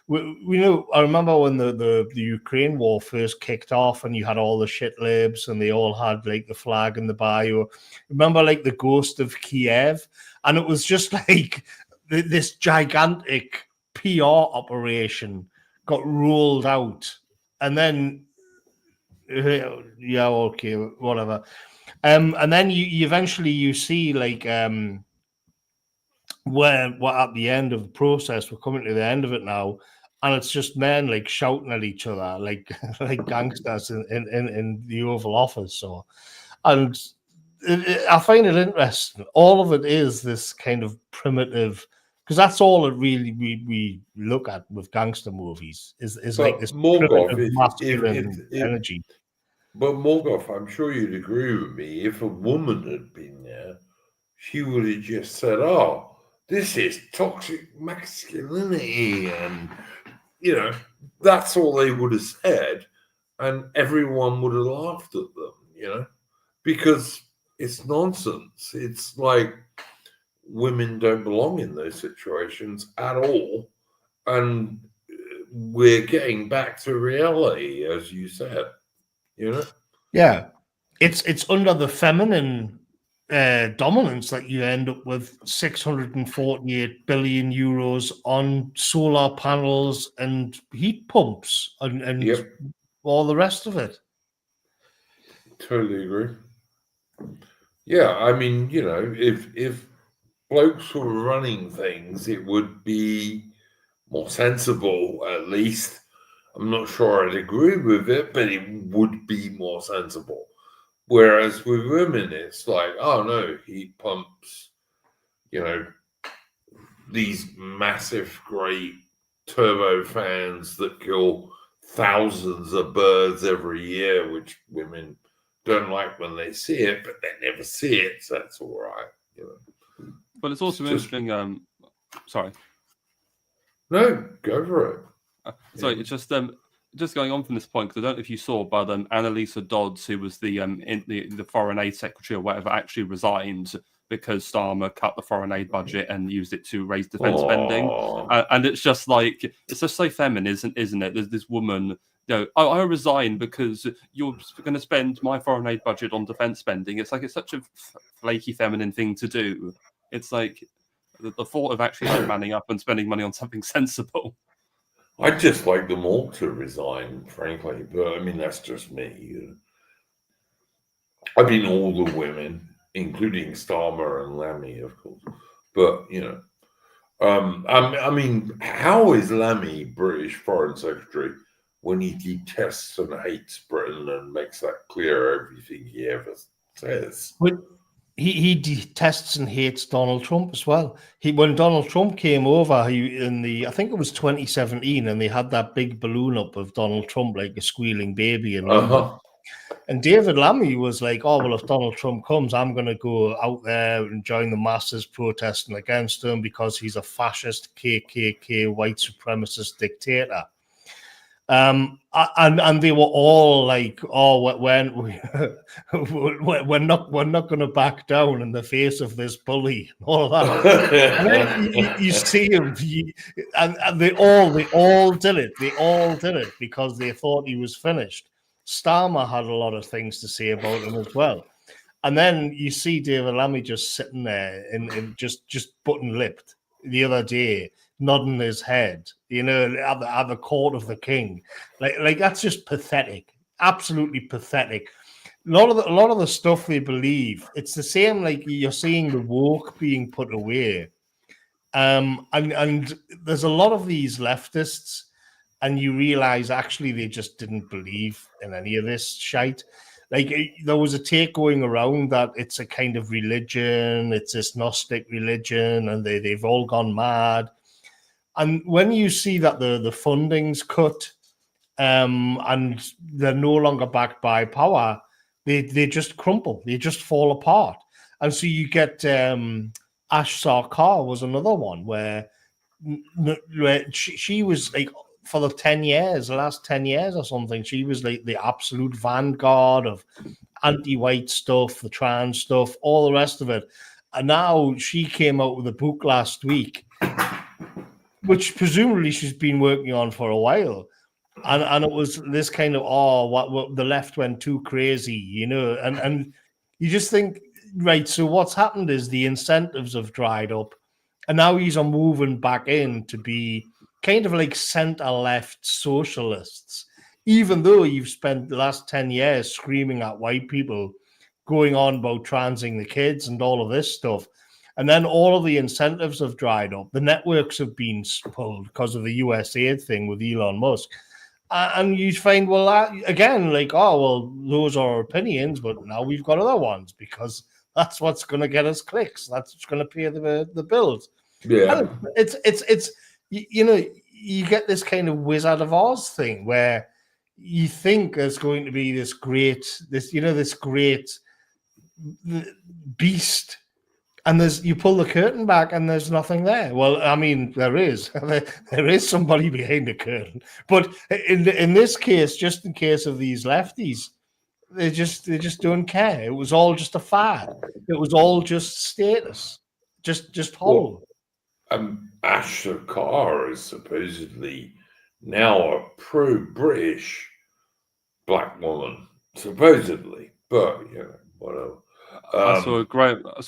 we know. I remember when the Ukraine war first kicked off, and you had all the shit libs, and they all had like the flag in the bio. Remember, like the Ghost of Kiev, and it was just like this gigantic PR operation got rolled out, and then yeah, okay, whatever. And then you eventually you see like where what at the end of the process, we're coming to the end of it now, and it's just men like shouting at each other like like gangsters in the Oval Office. So, and I find it interesting. All of it is this kind of primitive, because that's all it really we look at with gangster movies is like But this Morgoth, primitive masculine if energy. but Morgoth, I'm sure you'd agree with me. If a woman had been there, she would have just said, "Oh, this is toxic masculinity," and that's all they would have said, and everyone would have laughed at them, because it's nonsense. It's like women don't belong in those situations at all, and we're getting back to reality, as you said. Yeah, it's under the feminine dominance that you end up with 648 billion euros on solar panels and heat pumps and Yep, all the rest of it. totally agree. Yeah, I mean, if blokes were running things, it would be more sensible, at least. I'm not sure I'd agree with it, but it would be more sensible. Whereas with women, it's like, oh no, heat pumps, these massive, great turbo fans that kill thousands of birds every year, which women don't like when they see it, but they never see it, so that's all right. But it's also interesting. Sorry. No, go for it. Sorry, it's just going on from this point, because I don't know if you saw, but Annalisa Dodds, who was the foreign aid secretary or whatever, actually resigned because Starmer cut the foreign aid budget and used it to raise defense spending. And it's just so feminine, isn't it? There's this woman, I resign because you're going to spend my foreign aid budget on defense spending. It's like, it's such a flaky feminine thing to do. It's like the thought of actually manning up and spending money on something sensible. I'd just like them all to resign, frankly, but I mean, that's just me. I mean, all the women, including Starmer and Lammy, of course. But, I mean, how is Lammy British Foreign Secretary when he detests and hates Britain and makes that clear everything he ever says? He detests and hates Donald Trump as well. When Donald Trump came over, I think it was 2017, and they had that big balloon up of Donald Trump like a squealing baby in London. And David Lammy was like, "Oh well, if Donald Trump comes, I'm going to go out there and join the masses protesting against him because he's a fascist KKK white supremacist dictator." And they were all like, "Oh, we're not going to back down in the face of this bully," and all of that. And then you see him, and they all did it. They all did it because they thought he was finished. Starmer had a lot of things to say about him as well. And then you see David Lammy just sitting there and just button-lipped the other day, nodding his head, at the court of the king. Like that's just pathetic. Absolutely pathetic. A lot of the stuff they believe, it's the same like you're seeing the woke being put away. And there's a lot of these leftists, and you realize actually they just didn't believe in any of this shite. Like there was a take going around that it's a kind of religion, it's this Gnostic religion, and they've all gone mad. And when you see that the funding's cut, and they're no longer backed by power, they just crumple, they just fall apart. And so you get Ash Sarkar was another one where she was like, for the last 10 years or something, she was like the absolute vanguard of anti-white stuff, the trans stuff, all the rest of it. And now she came out with a book last week, which presumably she's been working on for a while. And it was this kind of, what the left went too crazy, and you just think, right, so what's happened is the incentives have dried up, and now he's moving back in to be kind of like centre-left socialists, even though you've spent the last 10 years screaming at white people, going on about transing the kids and all of this stuff. And then all of the incentives have dried up. The networks have been pulled because of the US aid thing with Elon Musk. And you find, well, again, like, oh, well, those are our opinions, but now we've got other ones because that's what's going to get us clicks. That's what's going to pay the bills. Yeah. And it's you know, you get this kind of Wizard of Oz thing where you think there's going to be this great beast, and you pull the curtain back and there's nothing there. Well, I mean, there is somebody behind the curtain, but in this case, just in case of these lefties, they just don't care. It was all just a fad. It was all just status, just hollow. Asha Carr is supposedly now a pro-British black woman, supposedly, but whatever. I saw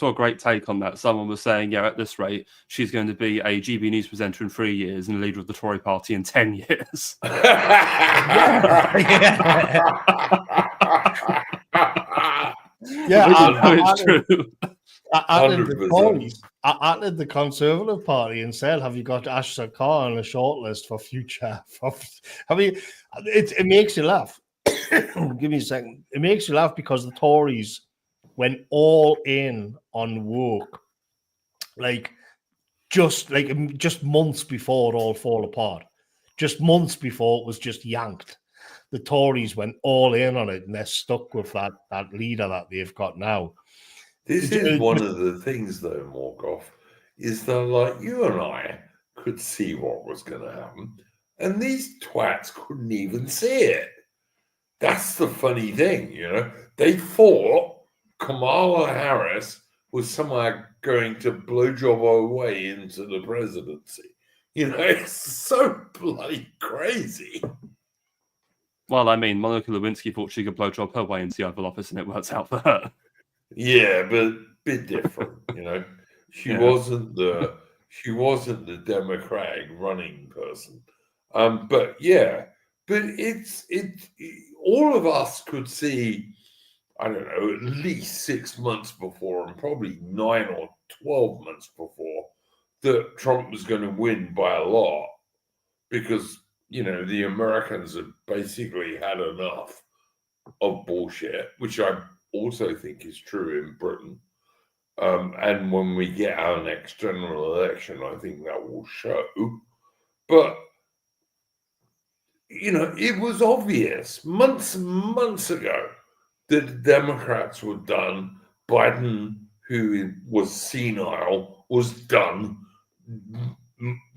a great take on that. Someone was saying, at this rate, she's going to be a GB News presenter in 3 years and a leader of the Tory party in 10 years. It's true. I added the Conservative Party and said, "Have you got Asha Carr on a shortlist for future?" I mean, it makes you laugh. Give me a second. It makes you laugh because the Tories went all in on woke, just months before it all fall apart, just months before it was just yanked. The Tories went all in on it, and they're stuck with that leader that they've got now. This is one of the things, though, Morgoth, is that like you and I could see what was going to happen, and these twats couldn't even see it. That's the funny thing, They thought Kamala Harris was somehow going to blowjob her way into the presidency. It's so bloody crazy. Well, I mean, Monica Lewinsky thought she could blowjob her way into the Oval Office, and it worked out for her. Yeah, but a bit different, She wasn't the Democratic running person. But it's all of us could see, I don't know, at least 6 months before, and probably 9 or 12 months before, that Trump was going to win by a lot, because the Americans have basically had enough of bullshit, which I also think is true in Britain. And when we get our next general election, I think that will show. But, it was obvious months and months ago that the Democrats were done. Biden, who was senile, was done.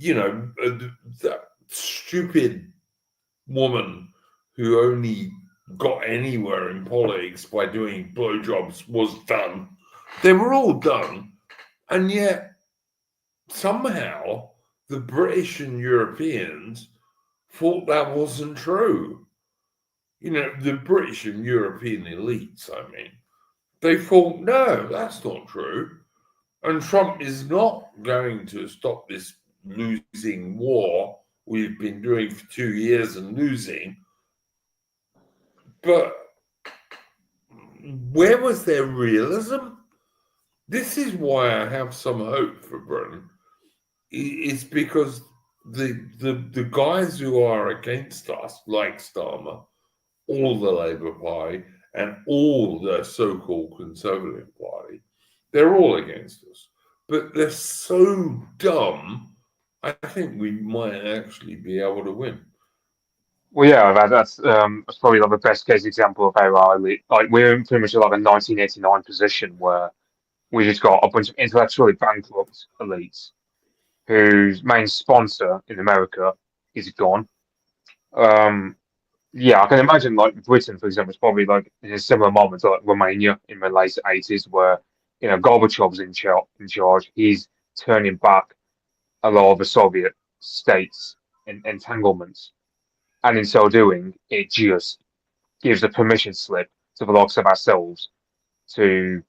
That stupid woman who only got anywhere in politics by doing blowjobs was done. They were all done. And yet, somehow, the British and Europeans thought that wasn't true. The British and European elites, they thought, no, that's not true. And Trump is not going to stop this losing war we've been doing for 2 years and losing. But where was their realism? This is why I have some hope for Britain. It's because the guys who are against us, like Starmer, all the Labour Party, and all the so-called Conservative Party, they're all against us. But they're so dumb, I think we might actually be able to win. Well, yeah, that's probably the best case example of how we're in pretty much like a 1989 position where we just got a bunch of intellectually bankrupt elites whose main sponsor in America is gone. I can imagine Britain, for example, is probably in a similar moment to Romania in the late 80s, where Gorbachev's in charge. He's turning back a lot of the Soviet states' entanglements. And in so doing, it just gives a permission slip to the likes of ourselves to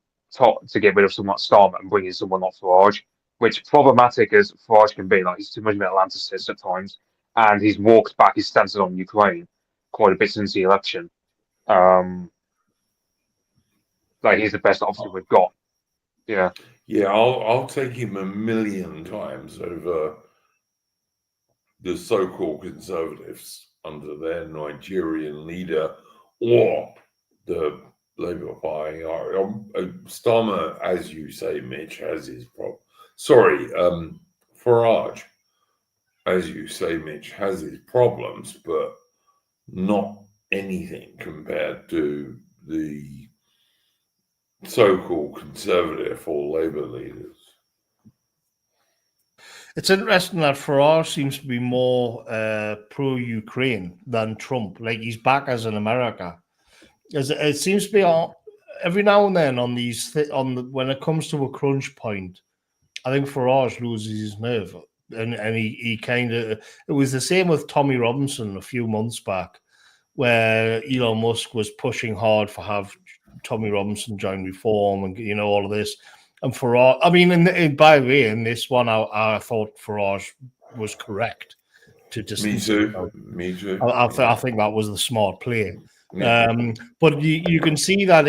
get rid of someone like Starmer and bring in someone like Farage. which problematic as Farage can be, like he's too much of an Atlanticist at times, and he's walked back his stances on Ukraine quite a bit since the election. Like he's the best officer we've got. Yeah. Yeah, I'll take him a million times over the so-called conservatives under their Nigerian leader or the Labour Party. Starmer, as you say, Mitch, has his problem. Sorry, Farage, as you say, Mitch, has his problems, but not anything compared to the so-called conservative or Labour leaders. It's interesting that Farage seems to be more pro-Ukraine than Trump. Like he's back as in America. It seems to be every now and then on these when it comes to a crunch point, I think Farage loses his nerve, and he kind of. It was the same with Tommy Robinson a few months back, where Elon Musk was pushing hard for have Tommy Robinson join Reform and all of this. And Farage, I mean, by the way, in this one, I thought Farage was correct to distance. Me too. I think that was the smart play. But you can see that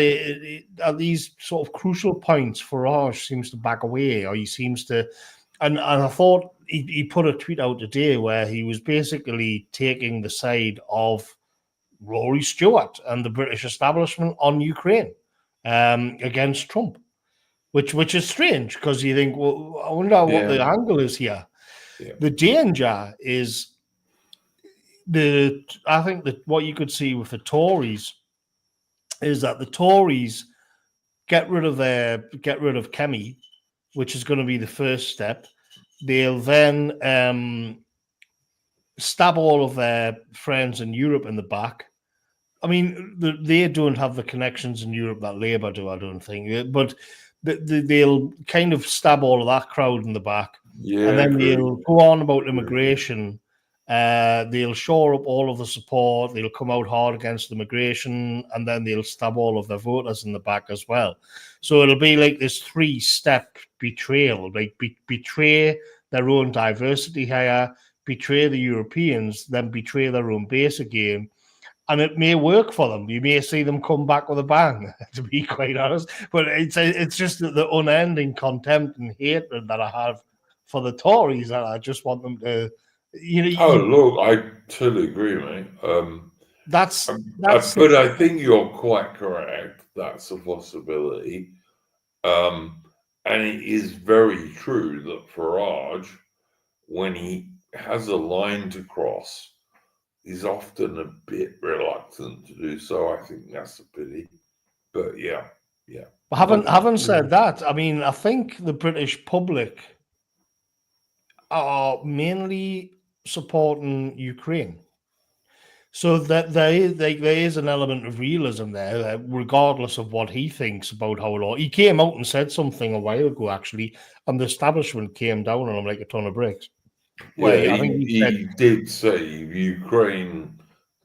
at these sort of crucial points, Farage seems to back away, or he seems to. And I thought he put a tweet out today where he was basically taking the side of Rory Stewart and the British establishment on Ukraine against Trump. Which is strange because you think, well, I wonder what the angle is here. Yeah. The danger is I think that what you could see with the Tories is that the Tories get rid of Kemi, which is going to be the first step. They'll then stab all of their friends in Europe in the back. I mean, they don't have the connections in Europe that Labour do, I don't think, but they'll kind of stab all of that crowd in the back, and then they'll go on about immigration. They'll shore up all of the support. They'll come out hard against immigration, and then they'll stab all of their voters in the back as well. So it'll be like this 3-step betrayal, like betray their own diversity here, betray the Europeans, then betray their own base again. And it may work for them. You may see them come back with a bang, to be quite honest. But it's just the unending contempt and hatred that I have for the Tories, and I just want them to, look, I totally agree, mate. That's. But I think you're quite correct. That's a possibility, and it is very true that Farage, when he has a line to cross, is often a bit reluctant to do so. I think that's a pity, but yeah. But having said that, I mean, I think the British public are mainly supporting Ukraine, so that there is an element of realism there, regardless of what he thinks about how it all. He came out and said something a while ago, actually, and the establishment came down on him like a ton of bricks. Yeah, I think he did say Ukraine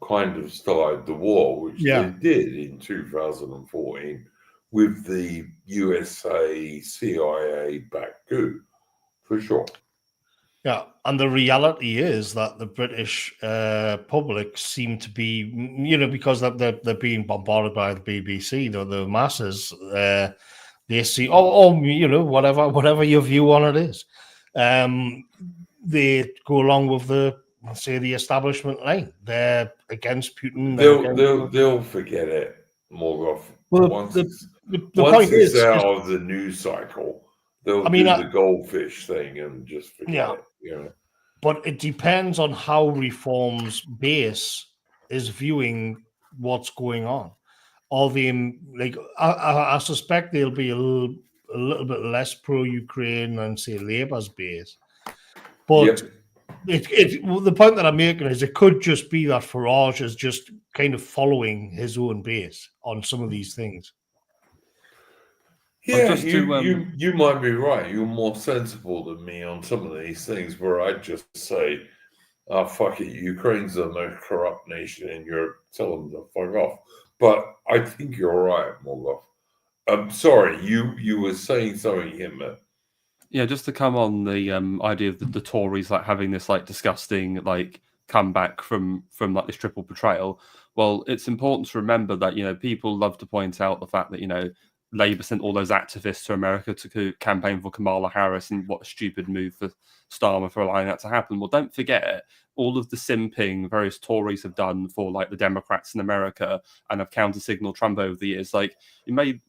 kind of started the war, which they did in 2014 with the USA CIA-backed coup, for sure. Yeah, and the reality is that the British public seem to be, because they're being bombarded by the BBC, the masses, they see, whatever your view on it is. They go along with the establishment line. They're against Putin. They'll forget it, Morgoth. Well, once the point is out of the news cycle, they'll do the goldfish thing and just forget it. But it depends on how Reform's base is viewing what's going on. I suspect they'll be a little bit less pro-Ukraine than, say, Labour's base. But the point that I'm making is it could just be that Farage is just kind of following his own base on some of these things. Yeah, you might be right. You're more sensible than me on some of these things where I'd just say, oh, fuck it, Ukraine's the most corrupt nation in Europe. Tell them to fuck off. But I think you're right, Morgoth. I'm sorry, you were saying something, Hitler. Yeah, just to come on the idea of the Tories like having this like disgusting like comeback from like this triple betrayal. Well, it's important to remember that people love to point out the fact that Labour sent all those activists to America to campaign for Kamala Harris, and what a stupid move for Starmer for allowing that to happen. Well, don't forget all of the simping various Tories have done for like the Democrats in America and have counter-signaled Trump over the years. Like you made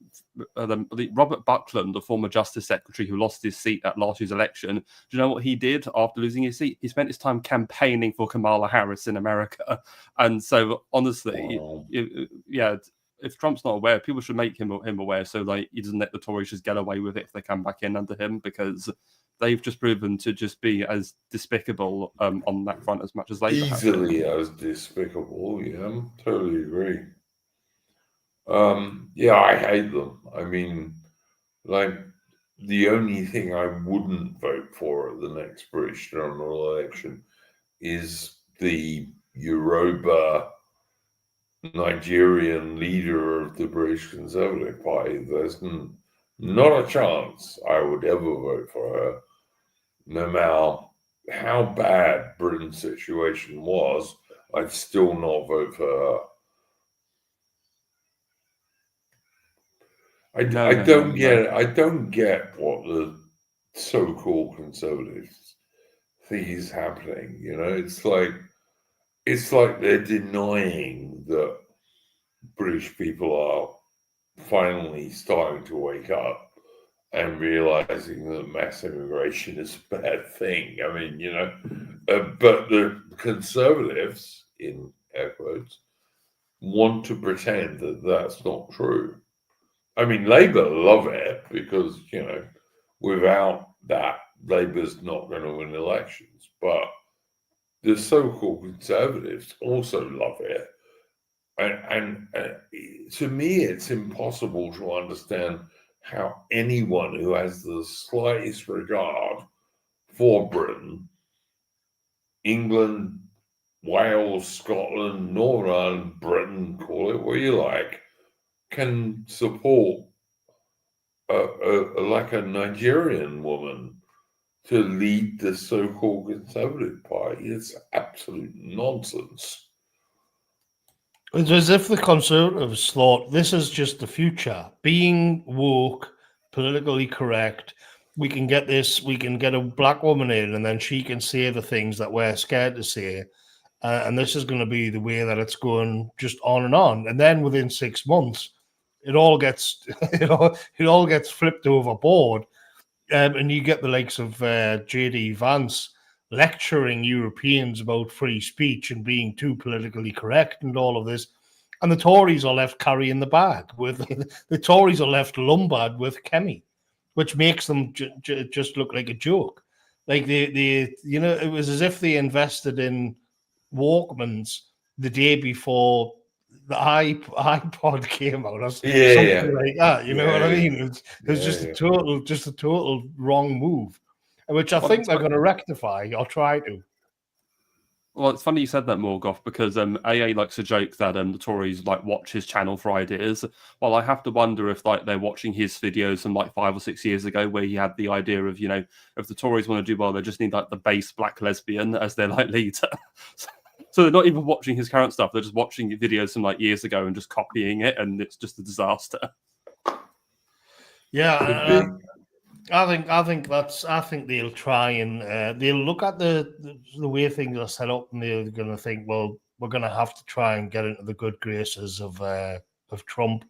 Robert Buckland, the former Justice Secretary who lost his seat at last year's election. Do you know what he did after losing his seat? He spent his time campaigning for Kamala Harris in America. And so, honestly, Wow. if Trump's not aware, people should make him aware, so like he doesn't let the Tories just get away with it if they come back in under him, because they've just proven to just be as despicable on that front as much as Labour have been. Easily as despicable. Yeah, totally agree. Yeah, I hate them. I mean, like, the only thing I wouldn't vote for at the next British general election is the Yoruba Nigerian leader of the British Conservative Party. There's not a chance I would ever vote for her, no matter how bad Britain's situation was. I'd still not vote for her. I don't get what the so-called conservatives think is happening. It's like they're denying that British people are finally starting to wake up and realizing that mass immigration is a bad thing. I mean, but the conservatives, in air quotes, want to pretend that that's not true. I mean, Labour love it because, without that, Labour's not going to win elections. But the so-called conservatives also love it. And to me, it's impossible to understand how anyone who has the slightest regard for Britain, England, Wales, Scotland, Northern Ireland, Britain, call it what you like, can support like a Nigerian woman to lead the so-called Conservative Party. It's absolute nonsense. It's as if the Conservatives thought this is just the future. Being woke, politically correct, we can get a black woman in and then she can say the things that we're scared to say. And this is going to be the way that it's going just on and on. And then within 6 months, it all gets it all gets flipped overboard. And you get the likes of J.D. Vance lecturing Europeans about free speech and being too politically correct and all of this. And the Tories are left carrying the bag. The Tories are left lumbered with Kemi, which makes them just look like a joke. Like it was as if they invested in Walkmans the day before the iPod came out, or something like that. You know what I mean? It was just a total wrong move, which I think they're going to rectify or try to. Well, it's funny you said that, Morgoth, because AA likes to joke that the Tories like watch his channel for ideas. Well, I have to wonder if like they're watching his videos from like 5 or 6 years ago, where he had the idea of if the Tories want to do well, they just need like the base black lesbian as their like leader. So they're not even watching his current stuff; they're just watching videos from like years ago and just copying it, and it's just a disaster. Yeah, I think they'll try and they'll look at the way things are set up, and they're going to think, well, we're going to have to try and get into the good graces of Trump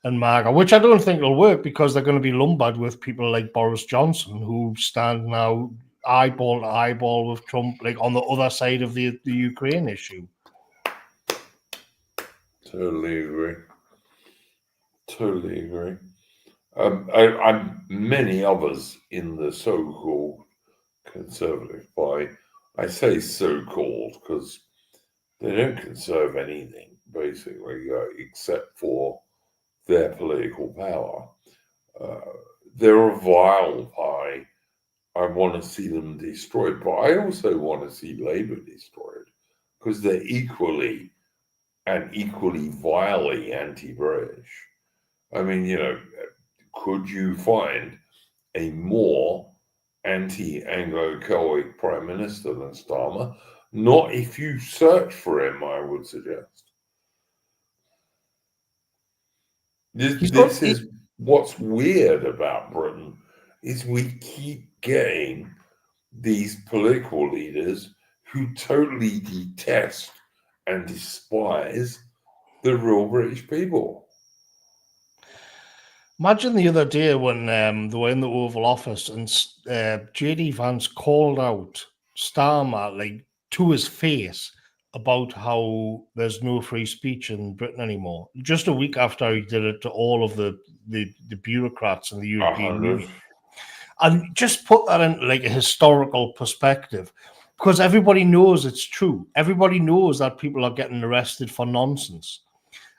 and MAGA, which I don't think will work because they're going to be lumbered with people like Boris Johnson, who stand now eyeball to eyeball with Trump, like on the other side of the Ukraine issue. Totally agree. I'm many others in the so-called Conservative Party. I say so-called because they don't conserve anything, basically, except for their political power. They're a vile party. I want to see them destroyed, but I also want to see Labour destroyed because they're equally vilely anti-British. I mean, could you find a more anti-Anglo-Celtic Prime Minister than Starmer. Not if you search for him, I would suggest. This is what's weird about Britain, is we keep getting these political leaders who totally detest and despise the real British people. Imagine the other day when they were in the Oval Office and JD Vance called out Starmer like to his face about how there's no free speech in Britain anymore. Just a week after he did it to all of the bureaucrats in the European Union. And just put that in like a historical perspective, because everybody knows it's true. Everybody knows that people are getting arrested for nonsense.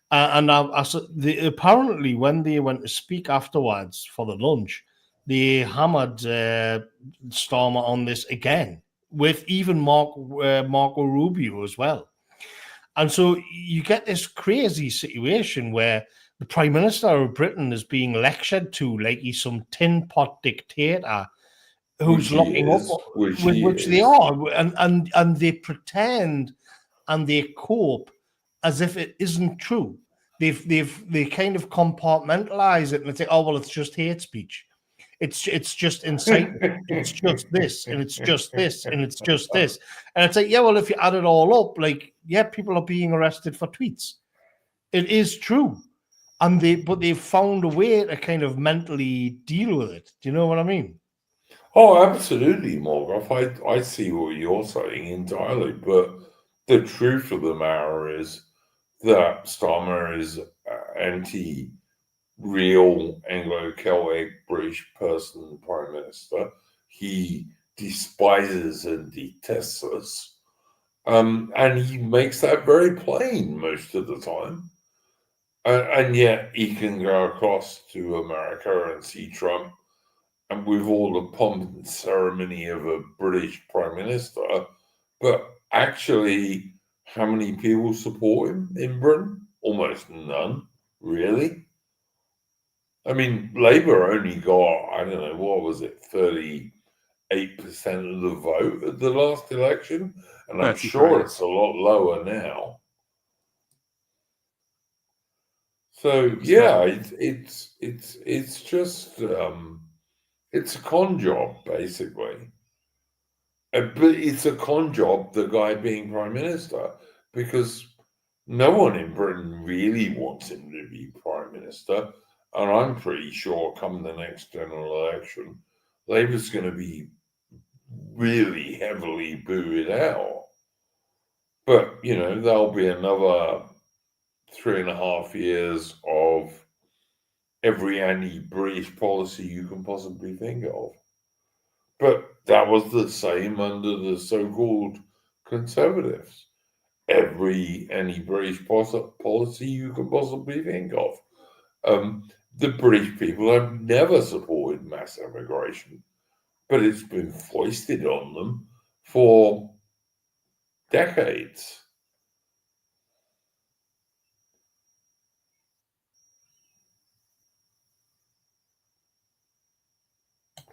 Apparently, when they went to speak afterwards for the lunch, they hammered Starmer on this again, with even Marco Rubio as well. And so you get this crazy situation where the Prime Minister of Britain is being lectured to like he's some tin pot dictator who's locking up, which they are, and they pretend and they cope as if it isn't true. They kind of compartmentalize it and they say, oh well, it's just hate speech. It's just incitement. It's just this, and it's just this, and it's just this. And it's like, yeah, well, if you add it all up, like, yeah, people are being arrested for tweets. It is true. And they've found a way to kind of mentally deal with it. Do you know what I mean? Oh, absolutely, Morgoth. I see what you're saying entirely, but the truth of the matter is that Starmer is anti-real Anglo-Celtic British person Prime Minister. He despises and detests us, and he makes that very plain most of the time. And yet he can go across to America and see Trump, and with all the pomp and ceremony of a British Prime Minister, but actually, how many people support him in Britain? Almost none, really. I mean, Labour only got, I don't know, what was it, 38% of the vote at the last election, and I'm sure it's a lot lower now. So yeah, it's just it's a con job basically, but it's a con job, the guy being Prime Minister, because no one in Britain really wants him to be Prime Minister, and I'm pretty sure come the next general election, Labour's going to be really heavily booed out. But you know, there'll be another 3.5 years of every anti-British policy you can possibly think of. But that was the same under the so-called Conservatives. Every anti-British policy you can possibly think of. The British people have never supported mass immigration, but it's been foisted on them for decades.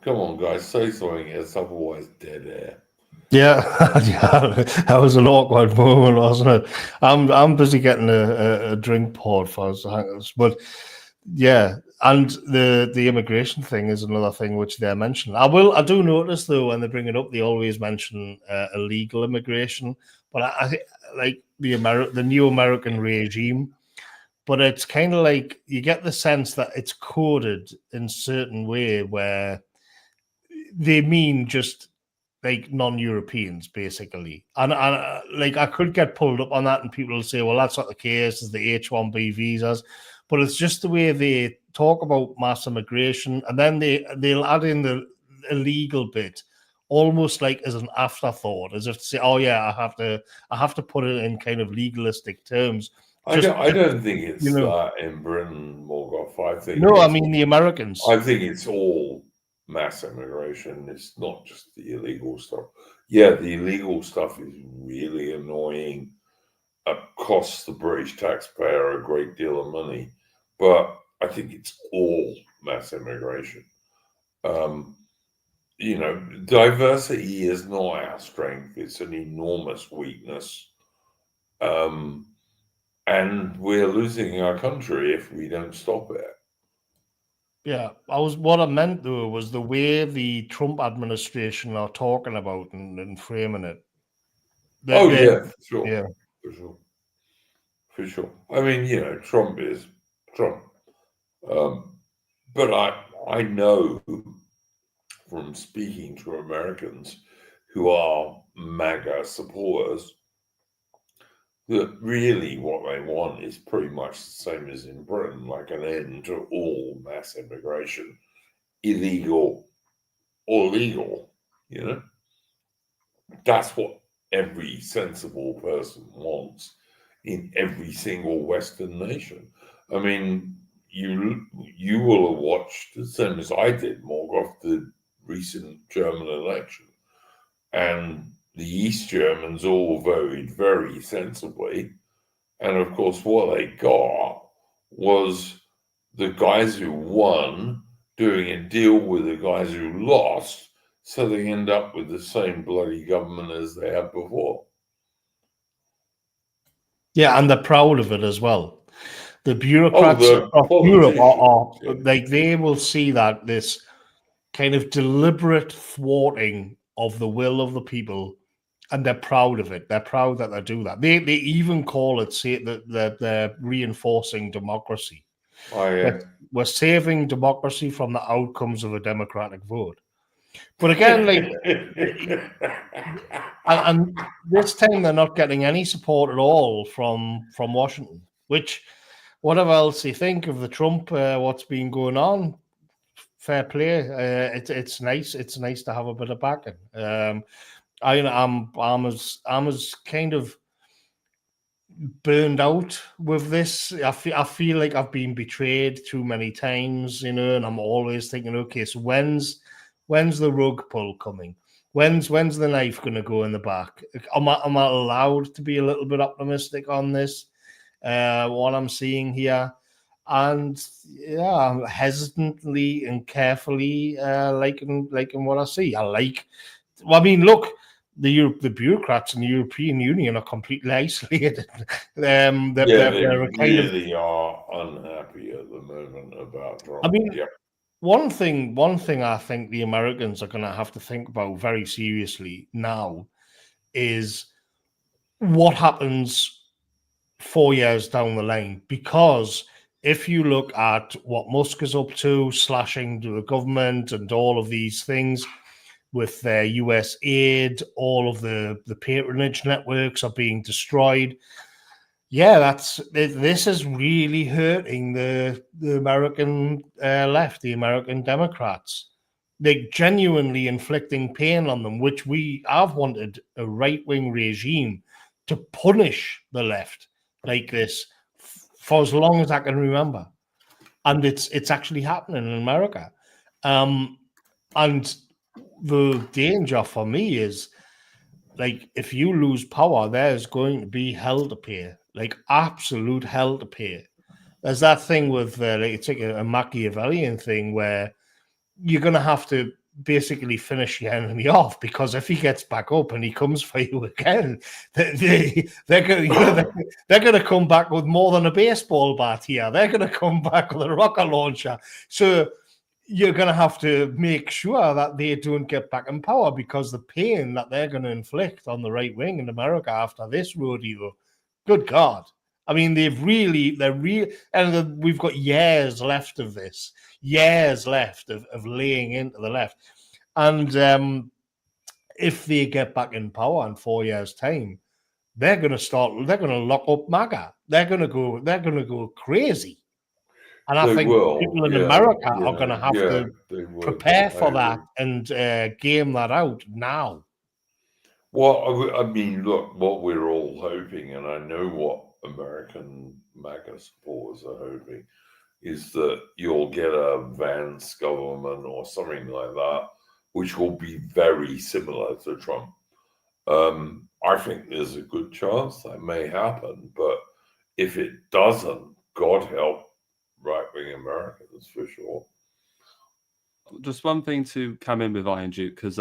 Come on, guys, say something. It's otherwise dead air. Yeah, yeah, that was an awkward moment, wasn't it? I'm busy getting a drink poured for us, but yeah, and the immigration thing is another thing which they're mentioning. I do notice though when they bring it up, they always mention illegal immigration, but I think like the new American regime. But it's kind of like you get the sense that it's coded in a certain way where they mean just like non-Europeans, basically. And like I could get pulled up on that, and people will say, "Well, that's not the case. It's the H-1B visas," but it's just the way they talk about mass immigration, and then they'll add in the illegal bit, almost like as an afterthought, as if to say, "Oh yeah, I have to put it in kind of legalistic terms." I don't think it's that in Britain, Morgoth. I think I mean the Americans. I think it's all mass immigration. It's not just the illegal stuff. Yeah, the illegal stuff is really annoying. It costs the British taxpayer a great deal of money, but I think it's all mass immigration. diversity is not our strength. It's an enormous weakness. And we're losing our country if we don't stop it. Yeah, what I meant though was the way the Trump administration are talking about and framing it. Yeah, for sure. Yeah. For sure. I mean, Trump is Trump. But I know from speaking to Americans who are MAGA supporters that really what they want is pretty much the same as in Britain, like an end to all mass immigration, illegal or legal. That's what every sensible person wants in every single Western nation. I mean, you will have watched, the same as I did, Morgoth, the recent German election. And the East Germans all voted very sensibly. And of course, what they got was the guys who won doing a deal with the guys who lost, so they end up with the same bloody government as they had before. Yeah, and they're proud of it as well. The bureaucrats of Europe are like, they will see that this kind of deliberate thwarting of the will of the people, and they're proud of it. They're proud that they do that. They even call it, say that they're reinforcing democracy. Oh, yeah. We're saving democracy from the outcomes of a democratic vote. But again, like, and this time they're not getting any support at all from Washington. Which, whatever else you think of the Trump, what's been going on, fair play. It's nice. It's nice to have a bit of backing. I'm as kind of burned out with this. I feel like I've been betrayed too many times, and I'm always thinking, okay, so when's the rug pull coming? When's the knife going to go in the back? Am I allowed to be a little bit optimistic on this? What I'm seeing here, and yeah, I'm hesitantly and carefully liking what I see. I mean, look. The bureaucrats in the European Union are completely isolated. They really are unhappy at the moment about Trump. I mean, one thing I think the Americans are going to have to think about very seriously now is what happens 4 years down the line. Because if you look at what Musk is up to, slashing the government and all of these things, with their US aid, all of the patronage networks are being destroyed. Yeah, this is really hurting the American left, the American Democrats. They're genuinely inflicting pain on them, which I've wanted a right-wing regime to punish the left like this for as long as I can remember. And it's actually happening in America. And the danger for me is, like, if you lose power, there's going to be hell to pay, like absolute hell to pay. There's that thing with it's like a Machiavellian thing where you're going to have to basically finish your enemy off, because if he gets back up and he comes for you again, they're going to come back with more than a baseball bat here. They're going to come back with a rocket launcher. So you're going to have to make sure that they don't get back in power, because the pain that they're going to inflict on the right wing in America after this rodeo, good God. I mean, and we've got years left of this, years left of laying into the left. And if they get back in power in 4 years' time, they're going to lock up MAGA. They're going to go crazy. And I think people in America are going to have to prepare for that and game that out now. Well, I mean, look, what we're all hoping, and I know what American MAGA supporters are hoping, is that you'll get a Vance government or something like that, which will be very similar to Trump. I think there's a good chance that may happen, but if it doesn't, God help right-wing Americans for sure. Just one thing to come in with Iron Duke, because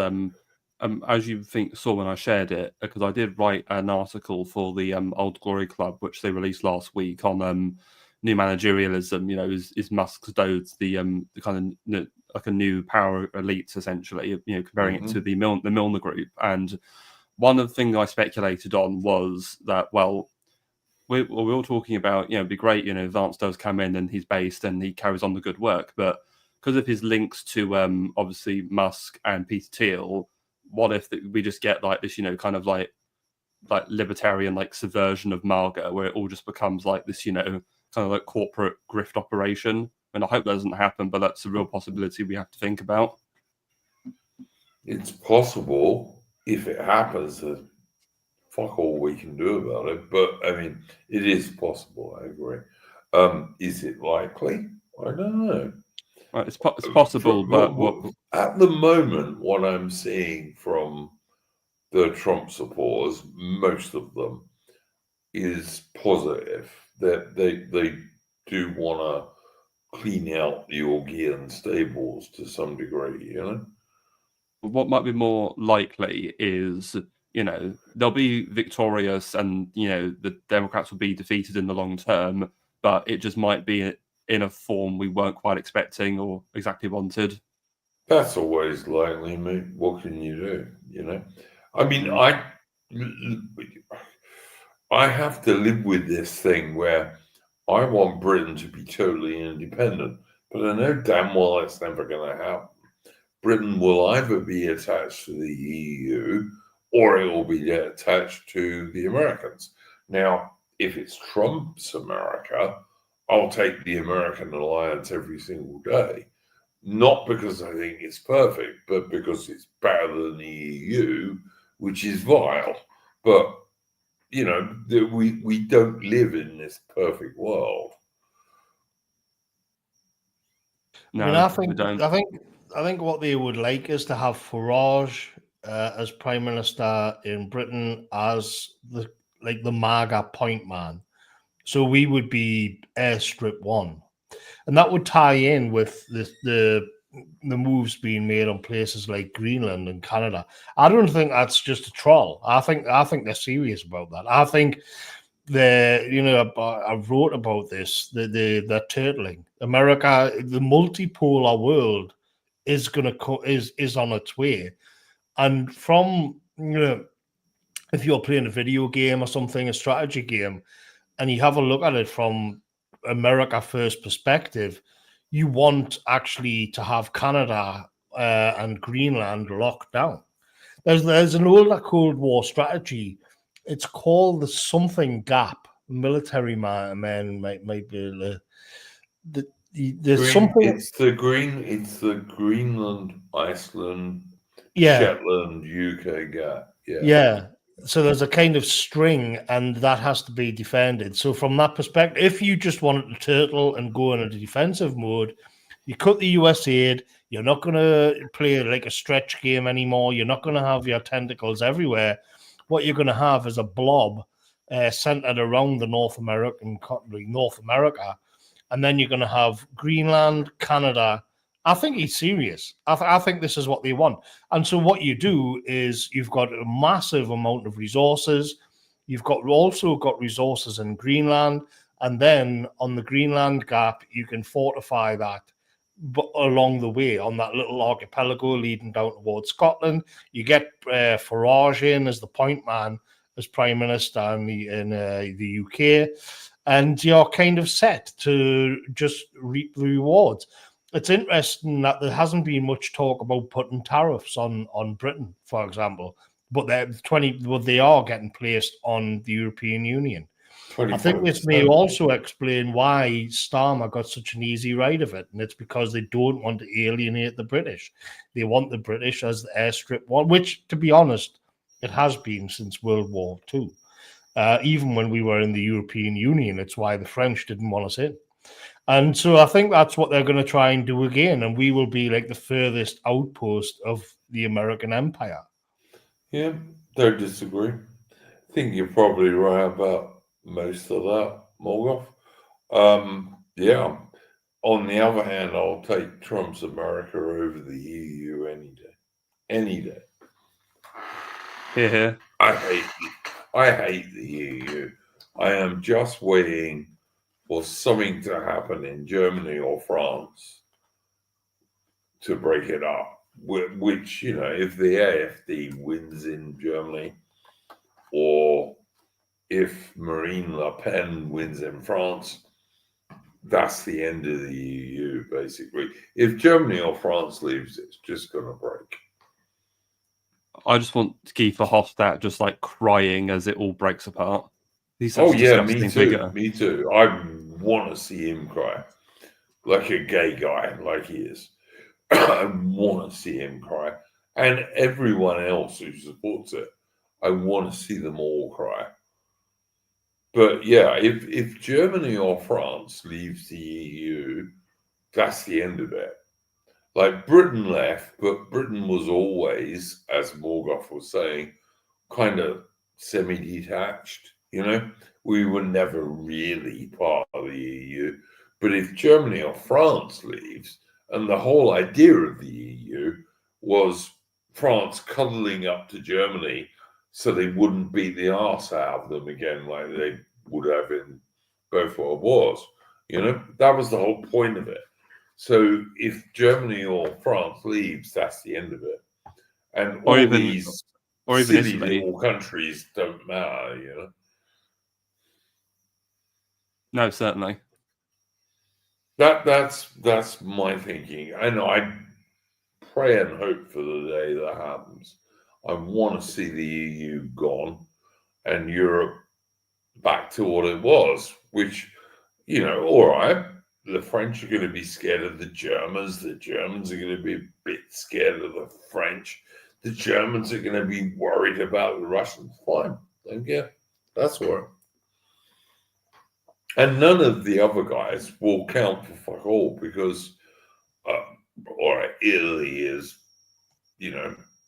as you saw when I shared it, because I did write an article for the Old Glory Club, which they released last week on new managerialism. You know, is Musk's Dodes the kind of like a new power elites, essentially? You know, comparing it to the Milner Group. And one of the things I speculated on was that, well, we're all talking about, you know, it'd be great, you know, Vance does come in and he's based and he carries on the good work, but because of his links to obviously Musk and Peter Thiel, what if we just get like this, you know, kind of like libertarian like subversion of MAGA, where it all just becomes like this, you know, kind of like corporate grift operation? And I hope that doesn't happen, but that's a real possibility we have to think about. It's possible. If it happens, there's fuck all we can do about it. But I mean, it is possible. I agree. Is it likely? I don't know. Right, it's possible, but at the moment, what I'm seeing from the Trump supporters, most of them, is positive. That they do want to clean out the Augean stables to some degree, you know. What might be more likely is, you know, they'll be victorious and, you know, the Democrats will be defeated in the long term, but it just might be in a form we weren't quite expecting or exactly wanted. That's always likely, mate. What can you do, you know? I mean, I have to live with this thing where I want Britain to be totally independent, but I know damn well it's never going to happen. Britain will either be attached to the EU or it will be attached to the Americans. Now, if it's Trump's America, I'll take the American alliance every single day. Not because I think it's perfect, but because it's better than the EU, which is vile. But, you know, we don't live in this perfect world. No, I mean, I think what they would like is to have Farage as Prime Minister in Britain as the MAGA point man. So we would be airstrip one, and that would tie in with the moves being made on places like Greenland and Canada. I don't think that's just a troll. I think they're serious about that. I think I wrote about this. They're turtling. America, the multipolar world, is is on its way, and from if you're playing a video game or something, a strategy game, and you have a look at it from America first perspective, you want actually to have Canada and Greenland locked down. There's an older Cold War strategy. It's called the something gap. Military men might be there's something. It's the Greenland, Iceland, Yeah. Shetland, UK gap. Yeah. So there's a kind of string, and that has to be defended. So from that perspective, if you just wanted to turtle and go in a defensive mode, you cut the US aid. You're not going to play like a stretch game anymore. You're not going to have your tentacles everywhere. What you're going to have is a blob centered around the North America, and then you're going to have Greenland, Canada. I think he's serious. I think this is what they want. And so what you do is you've got a massive amount of resources. You've also got resources in Greenland. And then on the Greenland gap, you can fortify that along the way on that little archipelago leading down towards Scotland. You get Farage in as the point man, as Prime Minister in the UK. And you're kind of set to just reap the rewards. It's interesting that there hasn't been much talk about putting tariffs on Britain, for example, but they are getting placed on the European Union. 25%. I think this may also explain why Starmer got such an easy ride of it, and it's because they don't want to alienate the British. They want the British as the airstrip one, which, to be honest, it has been since World War II. Even when we were in the European Union, it's why the French didn't want us in. And so I think that's what they're going to try and do again. And we will be like the furthest outpost of the American empire. Yeah, don't disagree. I think you're probably right about most of that, Morgoth. Yeah, on the other hand, I'll take Trump's America over the EU any day. Any day. Here. I hate the EU. I am just waiting for something to happen in Germany or France to break it up. Which, if the AfD wins in Germany, or if Marine Le Pen wins in France, that's the end of the EU, basically. If Germany or France leaves, it's just going to break. I just want Guy Verhofstadt just like crying as it all breaks apart. He's such a disgusting me too. figure. Me too. I want to see him cry, like a gay guy, like he is. I want to see him cry, and everyone else who supports it. I want to see them all cry. But yeah, if Germany or France leaves the EU, that's the end of it. Like Britain left, but Britain was always, as Morgoth was saying, kind of semi-detached. We were never really part of the EU. But if Germany or France leaves, and the whole idea of the EU was France cuddling up to Germany so they wouldn't beat the arse out of them again like they would have in both world wars. That was the whole point of it. So if Germany or France leaves, that's the end of it. And all these silly little countries don't matter, No, certainly. That's my thinking. And I pray and hope for the day that happens. I want to see the EU gone and Europe back to what it was, which, all right, the French are going to be scared of the Germans. The Germans are going to be a bit scared of the French. The Germans are going to be worried about the Russians. Fine. Don't care. That's all right. And none of the other guys will count for fuck all because, all right, Italy is,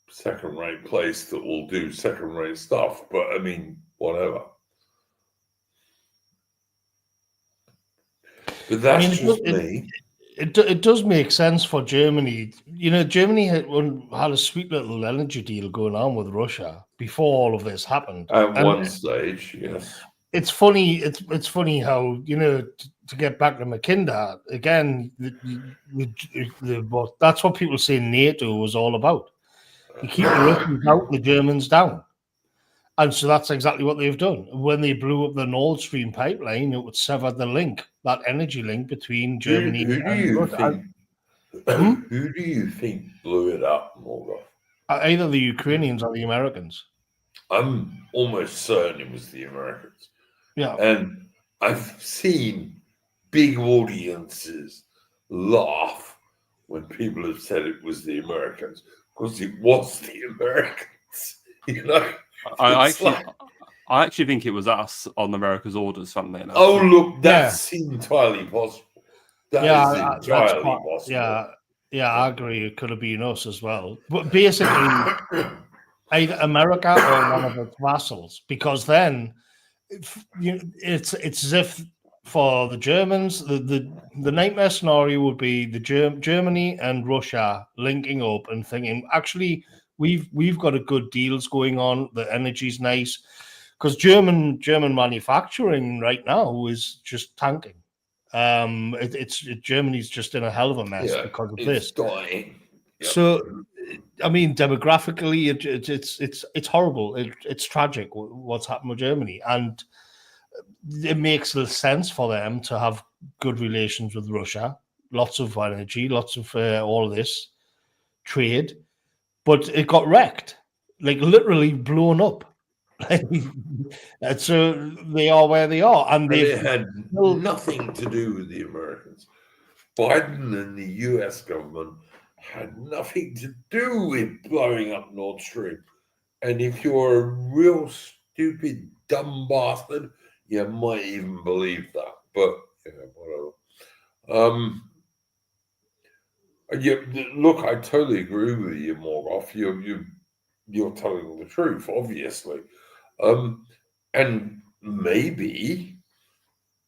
second-rate place that will do second-rate stuff. But, I mean, whatever. But that's just me. It does make sense for Germany. Germany had a sweet little energy deal going on with Russia before all of this happened. At one stage, yes. It's funny. It's funny how to get back to Mackinder again. That's what people say NATO was all about. You keep the Russians out, the Germans down. And so that's exactly what they've done. When they blew up the Nord Stream pipeline, it would sever the link, that energy link between Germany and Russia. Who do you think blew it up, Morgoth? Either the Ukrainians or the Americans. I'm almost certain it was the Americans. Yeah. And I've seen big audiences laugh when people have said it was the Americans, because it was the Americans, I actually think it was us on America's orders, funnily enough. Oh, look, that's entirely possible. That is entirely possible. Yeah, I agree. It could have been us as well. But basically, either America or one of its vassals, because then it's as if for the Germans, the nightmare scenario would be the Germany and Russia linking up and thinking, actually, we've got a good deals going on. The energy's nice, because German manufacturing right now is just tanking. Germany's just in a hell of a mess because of this. Dying. Yep. So, I mean, demographically, it's horrible. It's tragic what's happened with Germany, and it makes little sense for them to have good relations with Russia. Lots of energy, lots of all of this trade, but it got wrecked, like literally blown up. And so they are where they are, and it had nothing to do with the Americans. Biden and the US government had nothing to do with blowing up Nord Stream. And if you're a real stupid, dumb bastard, you might even believe that. But whatever. Look, I totally agree with you, Morgoth. You're telling the truth, obviously. And maybe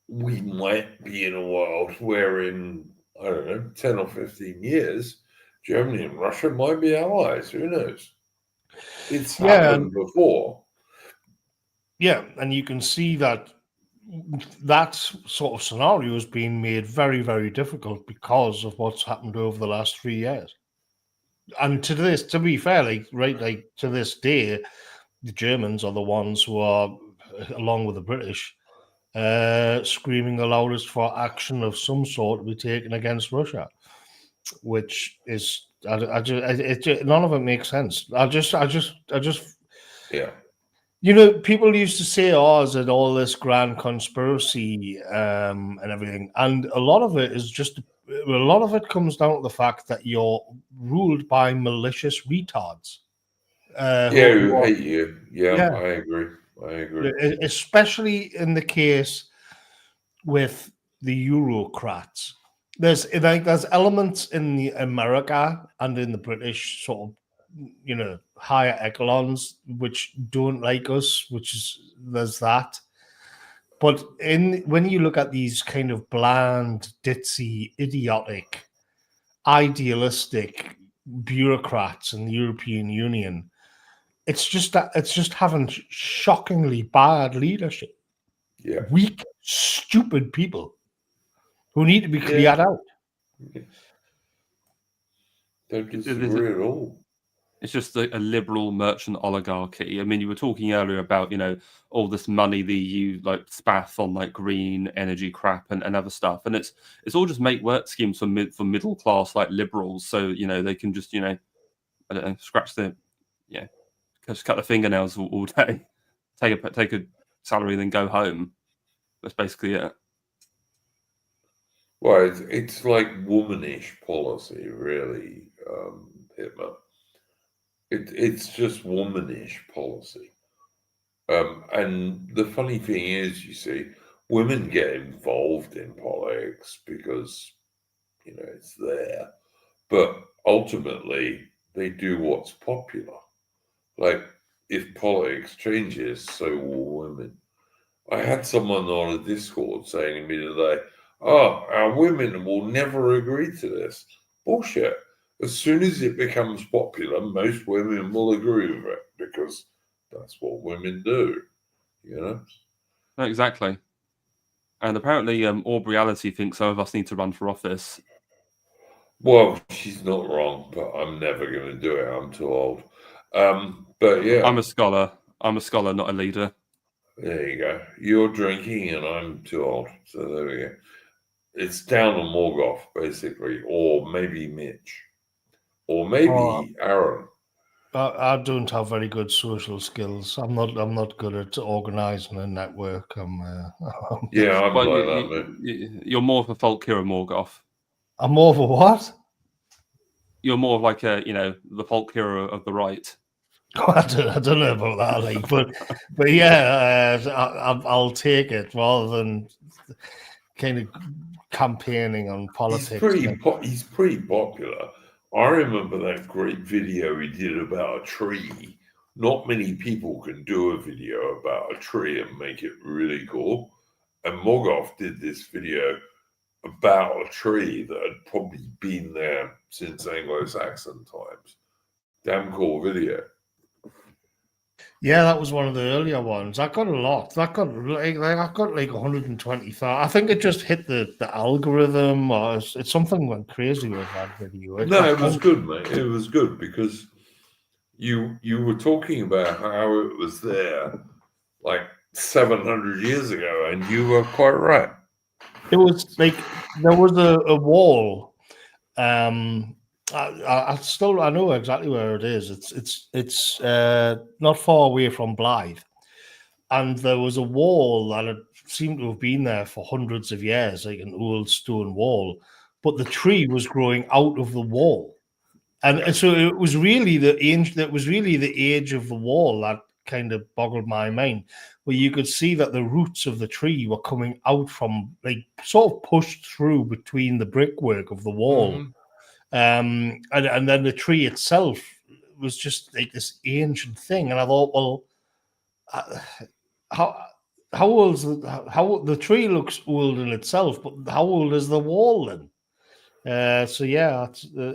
we might be in a world wherein I don't know, 10 or 15 years, Germany and Russia might be allies. Who knows? It's happened before. Yeah, and you can see that that sort of scenario has been made very, very difficult because of what's happened over the last 3 years. And to be fair, like to this day, the Germans are the ones who are, along with the British, screaming the loudest for action of some sort to be taken against Russia, which is none of it makes sense. Yeah. You know, people used to say, "Oh, is it all this grand conspiracy and everything?" And a lot of it is just a lot of it comes down to the fact that you're ruled by malicious retards. Who hate you. Yeah, Yeah. I agree. I agree. Especially in the case with the Eurocrats. There's elements in the America and in the British sort of, you know, higher echelons which don't like us, which is there's that. But when you look at these kind of bland, ditzy, idiotic, idealistic bureaucrats in the European Union, it's just having shockingly bad leadership. Yeah. Weak, stupid people who need to be cleared out. Don't disagree at all. It's just a liberal merchant oligarchy. I mean, you were talking earlier about, you know, all this money the EU like spaff on like green energy crap and other stuff, and it's all just make work schemes for middle class like liberals, so you know they can just, you know, I don't know, scratch the, just cut the fingernails all day, take a salary, then go home. That's basically it. Well, it's like womanish policy, really, Hitler. It's just womanish policy. And the funny thing is, you see, women get involved in politics because, you know, it's there. But ultimately, they do what's popular. Like, if politics changes, so will women. I had someone on a Discord saying to me today, "Oh, our women will never agree to this." Bullshit. As soon as it becomes popular, most women will agree with it because that's what women do, you know? No, exactly. And apparently, Aubrey thinks some of us need to run for office. Well, she's not wrong, but I'm never going to do it. I'm too old. But yeah. I'm a scholar, not a leader. There you go. You're drinking and I'm too old. So there we go. It's down to Morgoth, basically, or maybe Mitch, or maybe Aaron. I don't have very good social skills. I'm not good at organising a network. I'm like that, mate. You're more of a folk hero, Morgoth. I'm more of a what? You're more of like the folk hero of the right. I don't know about that, like, but yeah, I'll take it rather than kind of campaigning on politics. He's pretty popular. I remember that great video he did about a tree. Not many people can do a video about a tree and make it really cool. And Morgoth did this video about a tree that had probably been there since Anglo-Saxon times. Damn cool video. Yeah, that was one of the earlier ones. I got a lot. I got like 120,000. I think it just hit the algorithm, or it's something went crazy with that video. No, it was good, mate. It was good because you were talking about how it was there like 700 years ago, and you were quite right. It was like there was a wall. I know exactly where it is. It's not far away from Blythe, and there was a wall that had seemed to have been there for hundreds of years, like an old stone wall. But the tree was growing out of the wall, and so it was really the age of the wall that kind of boggled my mind, where you could see that the roots of the tree were coming out from, like, sort of pushed through between the brickwork of the wall. Mm-hmm. And then the tree itself was just like this ancient thing, and I thought, well, how old is the tree looks old in itself, but how old is the wall then? So yeah,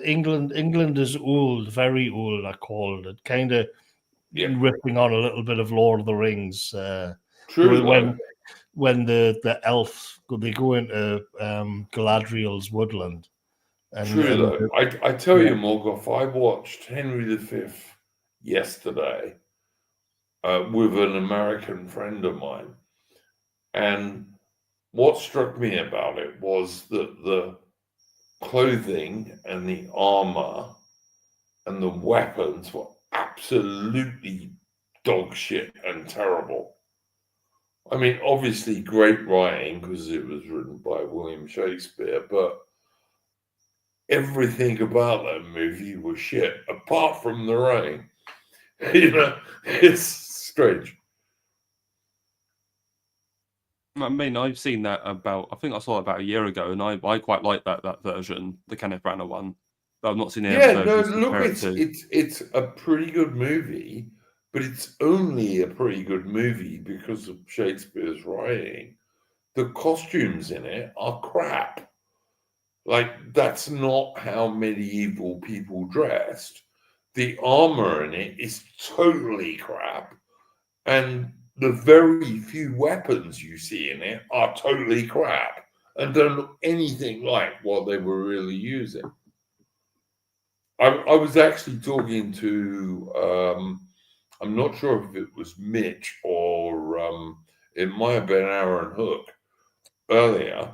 England is old, very old. I called it, kind of ripping on a little bit of Lord of the Rings. True, though. When the elves they go into Galadriel's woodland. True, though. I tell yeah. you, Morgoth, I watched Henry V yesterday with an American friend of mine. And what struck me about it was that the clothing and the armor and the weapons were absolutely dog shit and terrible. I mean, obviously great writing because it was written by William Shakespeare, but everything about that movie was shit, apart from the rain. It's strange. I mean, I've seen that I think I saw it about a year ago, and I quite like that version, the Kenneth Branagh one. But I've not seen any other versions. Look, it's a pretty good movie, but it's only a pretty good movie because of Shakespeare's writing. The costumes in it are crap. Like, that's not how medieval people dressed. The armor in it is totally crap. And the very few weapons you see in it are totally crap and don't look anything like what they were really using. I was actually talking to, I'm not sure if it was Mitch or it might have been Aaron Hook earlier,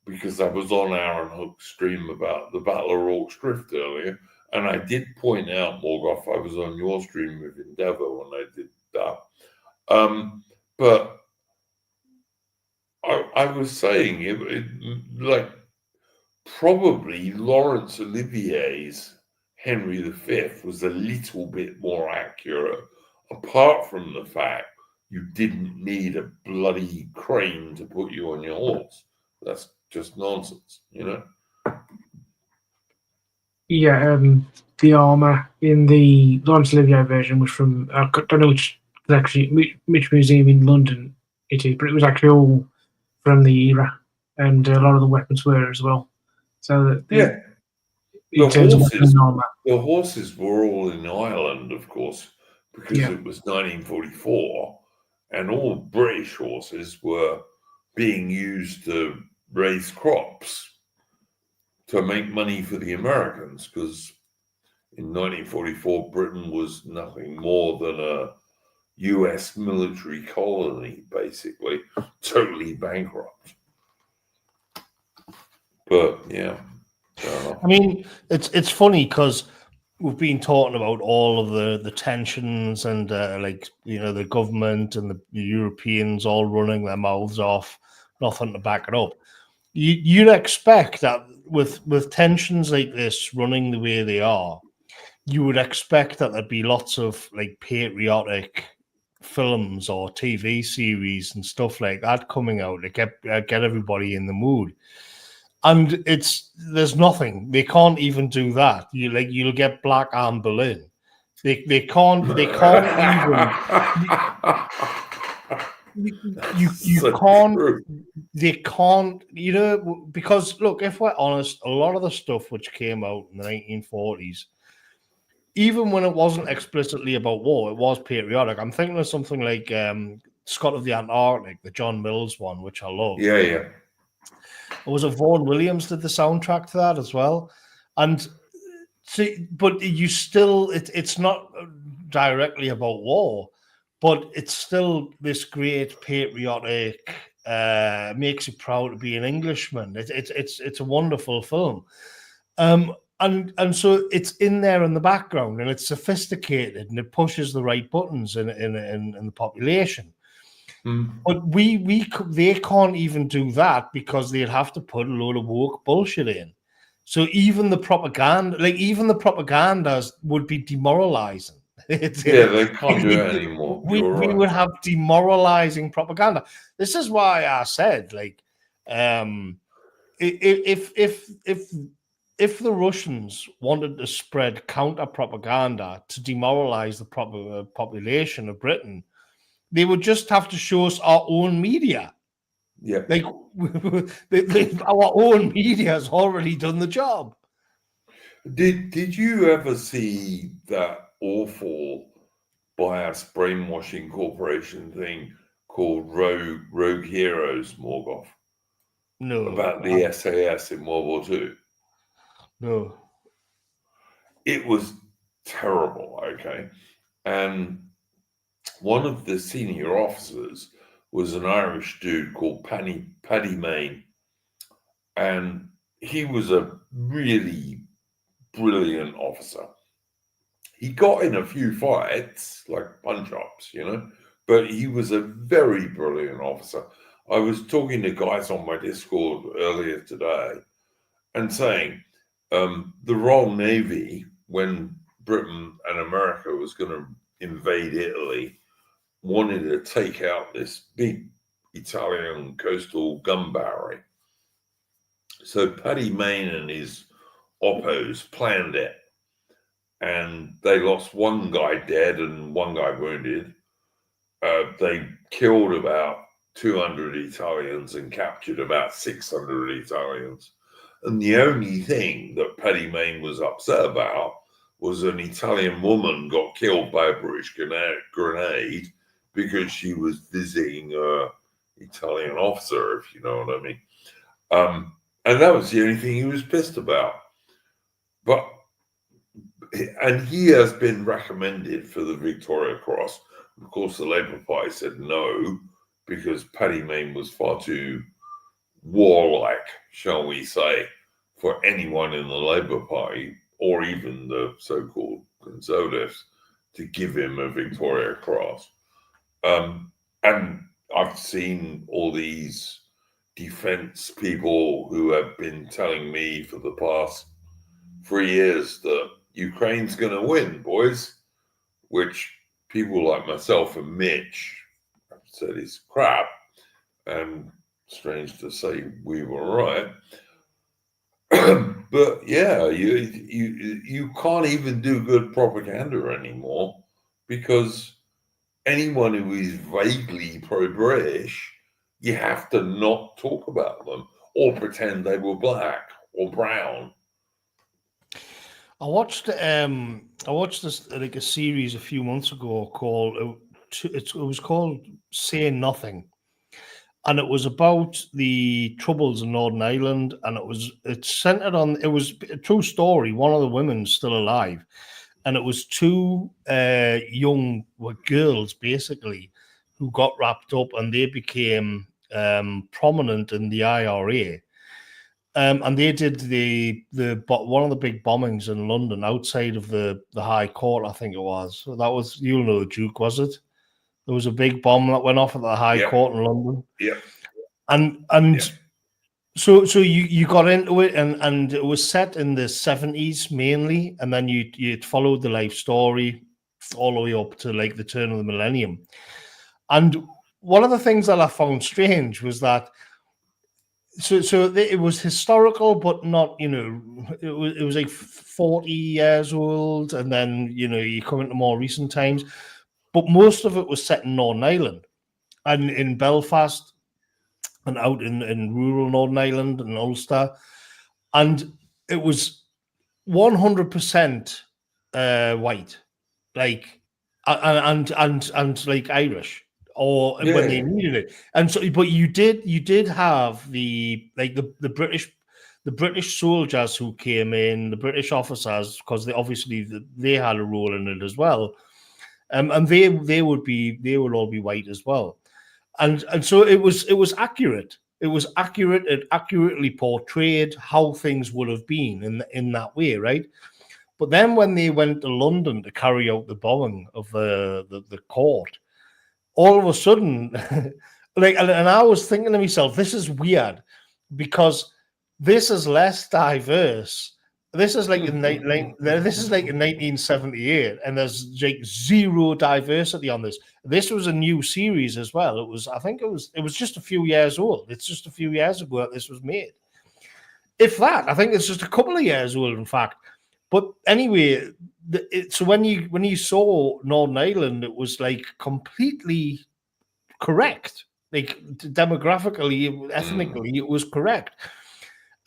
because I was on Aaron Hook's stream about the Battle of Rorke's Drift earlier, and I did point out, Morgoth, I was on your stream with Endeavour when I did that. But I was saying it like probably Laurence Olivier's Henry V was a little bit more accurate, apart from the fact you didn't need a bloody crane to put you on your horse. That's just nonsense, you know? Yeah, the armor in the Laurence Olivier version was from, I don't know which museum in London it is, but it was actually all from the era, and a lot of the weapons were as well. So the horses were all in Ireland, of course, because it was 1944, and all British horses were being used to raise crops to make money for the Americans, because in 1944 Britain was nothing more than a US military colony, basically, totally bankrupt. But yeah, I mean, it's funny because we've been talking about all of the tensions and the government and the Europeans all running their mouths off, nothing to back it up. You'd expect that with tensions like this running the way they are, you would expect that there'd be lots of like patriotic films or TV series and stuff like that coming out to get everybody in the mood. And there's nothing. They can't even do that. You'll get Black Anne Boleyn. They can't even. You can't. They can't. Because look, if we're honest, a lot of the stuff which came out in the 1940s, even when it wasn't explicitly about war, it was patriotic. I'm thinking of something like Scott of the Antarctic, the John Mills one, which I love. Yeah. It was Vaughan Williams did the soundtrack to that as well, and but you still it's not directly about war, but it's still this great patriotic, makes you proud to be an Englishman. It's a wonderful film, and so it's in there in the background, and it's sophisticated, and it pushes the right buttons in the population. But they can't even do that because they'd have to put a load of woke bullshit in. So even the propagandas would be demoralizing. They can't do it anymore. We would have demoralizing propaganda. This is why I said, like, if the Russians wanted to spread counter propaganda to demoralize the population of Britain, they would just have to show us our own media. Yeah. Like our own media has already done the job. Did you ever see that awful bias brainwashing corporation thing called Rogue Heroes, Morgoth, No, about the SAS in World War II? no. It was terrible, okay? And one of the senior officers was an Irish dude called Paddy Mayne. And he was a really brilliant officer. He got in a few fights, like punch-ups, but he was a very brilliant officer. I was talking to guys on my Discord earlier today and saying the Royal Navy, when Britain and America was going to invade Italy, wanted to take out this big Italian coastal gun battery. So Paddy Mayne and his oppos planned it. And they lost one guy dead and one guy wounded. They killed about 200 Italians and captured about 600 Italians. And the only thing that Paddy Mayne was upset about was an Italian woman got killed by a British grenade because she was visiting an Italian officer, if you know what I mean. And that was the only thing he was pissed about. And he has been recommended for the Victoria Cross. Of course, the Labour Party said no, because Paddy Mayne was far too warlike, shall we say, for anyone in the Labour Party, or even the so-called Conservatives, to give him a Victoria Cross. And I've seen all these defence people who have been telling me for the past 3 years that Ukraine's going to win, boys, which people like myself and Mitch have said is crap. And strange to say, we were right. But yeah, you can't even do good propaganda anymore, because anyone who is vaguely pro-British, you have to not talk about them or pretend they were black or brown. I watched this like a series a few months ago called it was called Say Nothing, and it was about the troubles in Northern Ireland, and it centered on, it was a true story. One of the women's still alive, and it was two young girls basically who got wrapped up, and they became prominent in the IRA. And they did one of the big bombings in London outside of the High Court, I think it was. So that was, you'll know the Duke, was it? There was a big bomb that went off at the High Court in London. Yeah. And so you got into it, and it was set in the 70s mainly, and then you followed the life story all the way up to like the turn of the millennium. And one of the things that I found strange was that so it was historical, but not, it was like 40 years old, and then you come into more recent times, but most of it was set in Northern Ireland and in Belfast and out in rural Northern Ireland and Ulster, and it was 100% white, like and like Irish, or when they needed it. And so, but you did have the British soldiers who came in, the British officers, because they had a role in it as well, and they would all be white as well, and so it was accurate. It was accurate. It accurately portrayed how things would have been in that way, right? But then when they went to London to carry out the bombing of the court, all of a sudden, and I was thinking to myself, this is weird, because this is less diverse. This is like in 1978, and there's like zero diversity on this. This was a new series as well. It was just a few years old. It's just a few years ago that this was made. If that, I think it's just a couple of years old, in fact. But anyway, so when you saw Northern Ireland, it was like completely correct. Like demographically, ethnically, it was correct.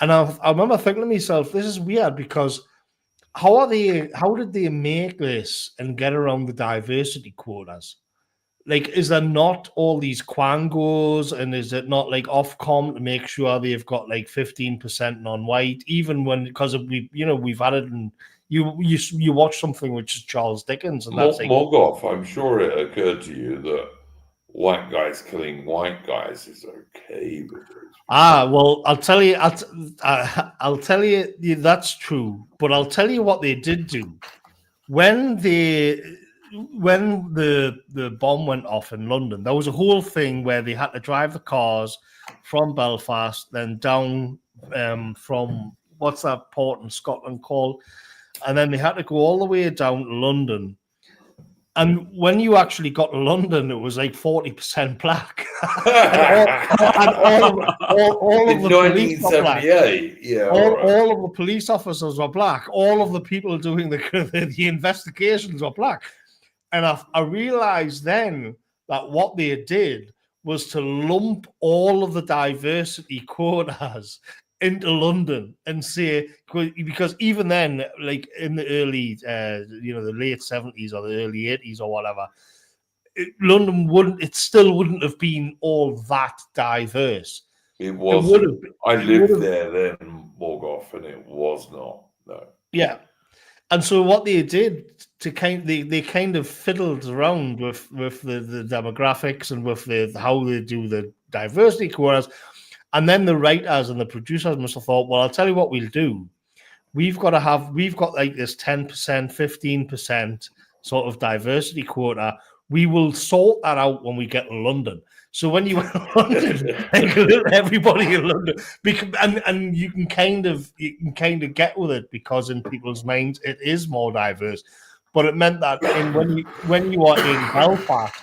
And I remember thinking to myself, this is weird because how did they make this and get around the diversity quotas? Like, is there not all these quangos, and is it not like Ofcom to make sure they've got like 15% non-white, even when because we've added, and you watch something which is Charles Dickens, and that's like Morgoth, I'm sure it occurred to you that white guys killing white guys is okay with it. well, I'll tell you, I'll tell you that's true, but I'll tell you what they did do when the bomb went off in London. There was a whole thing where they had to drive the cars from Belfast, then down from what's that port in Scotland called, and then they had to go all the way down to London. And when you actually got to London, it was like 40% black. and all of the police were black. Yeah, All of the police officers were black. All of the people doing the investigations were black. And I realized then that what they did was to lump all of the diversity quotas into London and say, because even then, like in the early, the late 70s or the early 80s or whatever, London still wouldn't have been all that diverse. It wasn't. I lived there then, Morgoth, and it was not. No. Yeah. And so what they did to they kind of fiddled around with the demographics and with how they do the diversity quotas. And then the writers and the producers must have thought, well, I'll tell you what we'll do. We've got like this 10%, 15% sort of diversity quota. We will sort that out when we get to London. So when you went to London, everybody in London, and you can kind of get with it because in people's minds it is more diverse. But it meant that when you are in Belfast,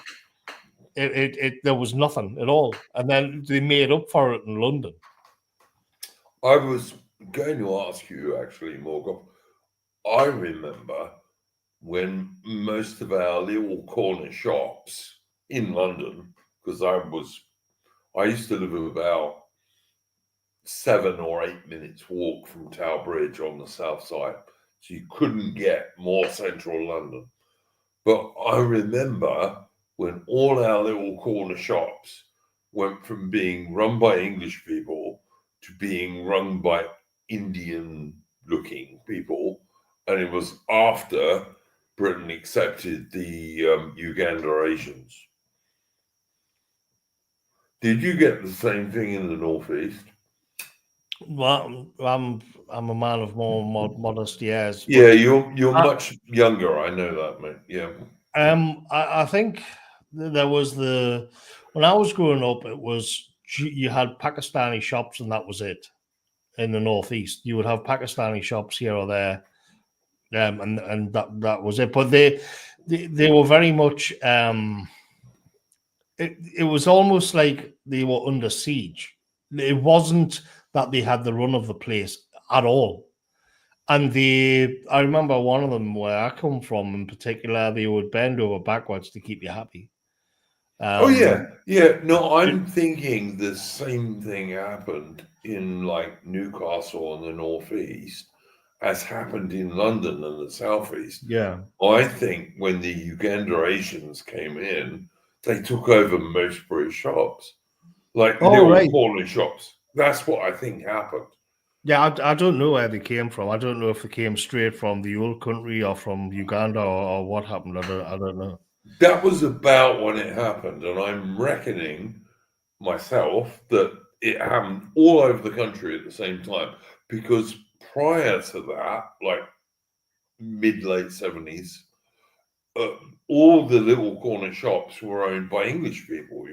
there was nothing at all, and then they made up for it in London. I was going to ask you actually, Morgoth. I remember when most of our little corner shops in London, because I used to live about 7 or 8 minutes walk from Tower Bridge on the south side, so you couldn't get more central London. But I remember when all our little corner shops went from being run by English people to being run by Indian-looking people, and it was after Britain accepted the Uganda Asians. Did you get the same thing in the Northeast? Well, I'm a man of more modest years. Yeah, you're much younger. I know that, mate. Yeah. I think there was when I was growing up, it was you had Pakistani shops and that was it. In the Northeast, you would have Pakistani shops here or there, and that was it. But they were very much. It was almost like they were under siege. It wasn't that they had the run of the place at all. And I remember one of them where I come from in particular, they would bend over backwards to keep you happy. Yeah. No, I'm thinking the same thing happened in like Newcastle and the Northeast as happened in London and the Southeast. Yeah. I think when the Uganda Asians came in, they took over most British shops, like little corner shops. That's what I think happened. Yeah, I don't know where they came from. I don't know if they came straight from the old country or from Uganda or what happened. I don't know. That was about when it happened, and I'm reckoning myself that it happened all over the country at the same time, because prior to that, like mid-late 70s, all the little corner shops were owned by English people,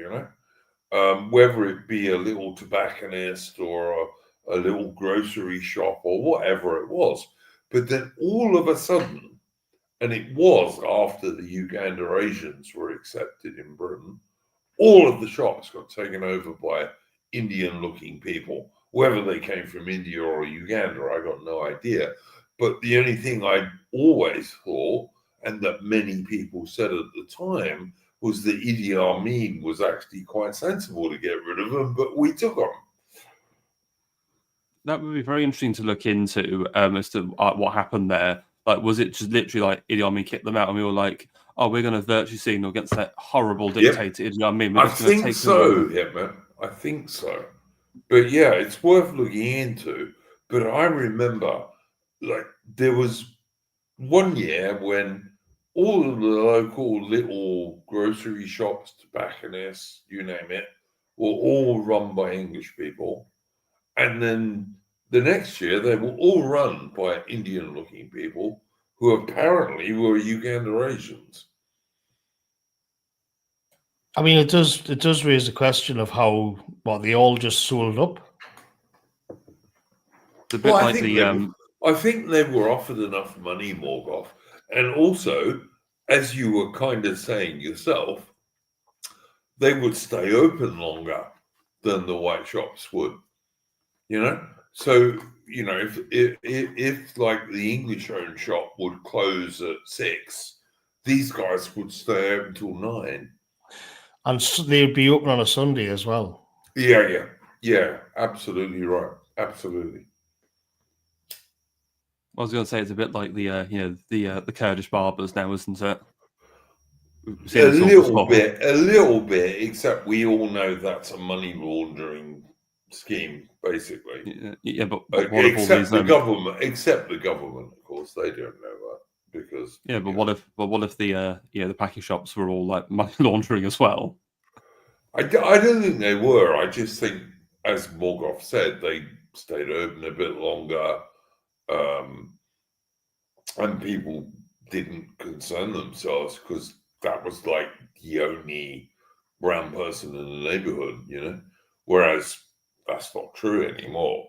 whether it be a little tobacconist or a little grocery shop or whatever it was. But then all of a sudden, and it was after the Uganda Asians were accepted in Britain, all of the shops got taken over by Indian-looking people. Whether they came from India or Uganda, I got no idea. But the only thing I always thought, and that many people said at the time, was that Idi Amin was actually quite sensible to get rid of them, but we took them. That would be very interesting to look into as to what happened there. Like, was it just literally like Idi Amin kicked them out, and we were like, "Oh, we're going to virtue signal against that horrible dictator Idi Amin"? We're I just going to think take so, Hitman. I think so. But yeah, it's worth looking into. But I remember, like, there was one year when all of the local little grocery shops, tobacconists, you name it, were all run by English people. And then the next year, they were all run by Indian-looking people who apparently were Uganda Asians. I mean, it does raise the question of how they all just sold up. It's a bit Well, like I think they were offered enough money, Morgoth, and also, as you were kind of saying yourself, they would stay open longer than the white shops would. You know, so you know if like the English-owned shop would close at 6, these guys would stay open till 9. And they'd be open on a Sunday as well. Yeah, absolutely right, absolutely. I was going to say it's a bit like the Kurdish barbers now, isn't it? A little bit, except we all know that's a money laundering scheme, basically. Yeah, but what if all except these the government, of course, they don't know that because. Yeah, but what if the packing shops were all like money laundering as well? I don't think they were. I just think, as Morgoth said, they stayed open a bit longer, and people didn't concern themselves because that was like the only brown person in the neighborhood, you know. Whereas that's not true anymore.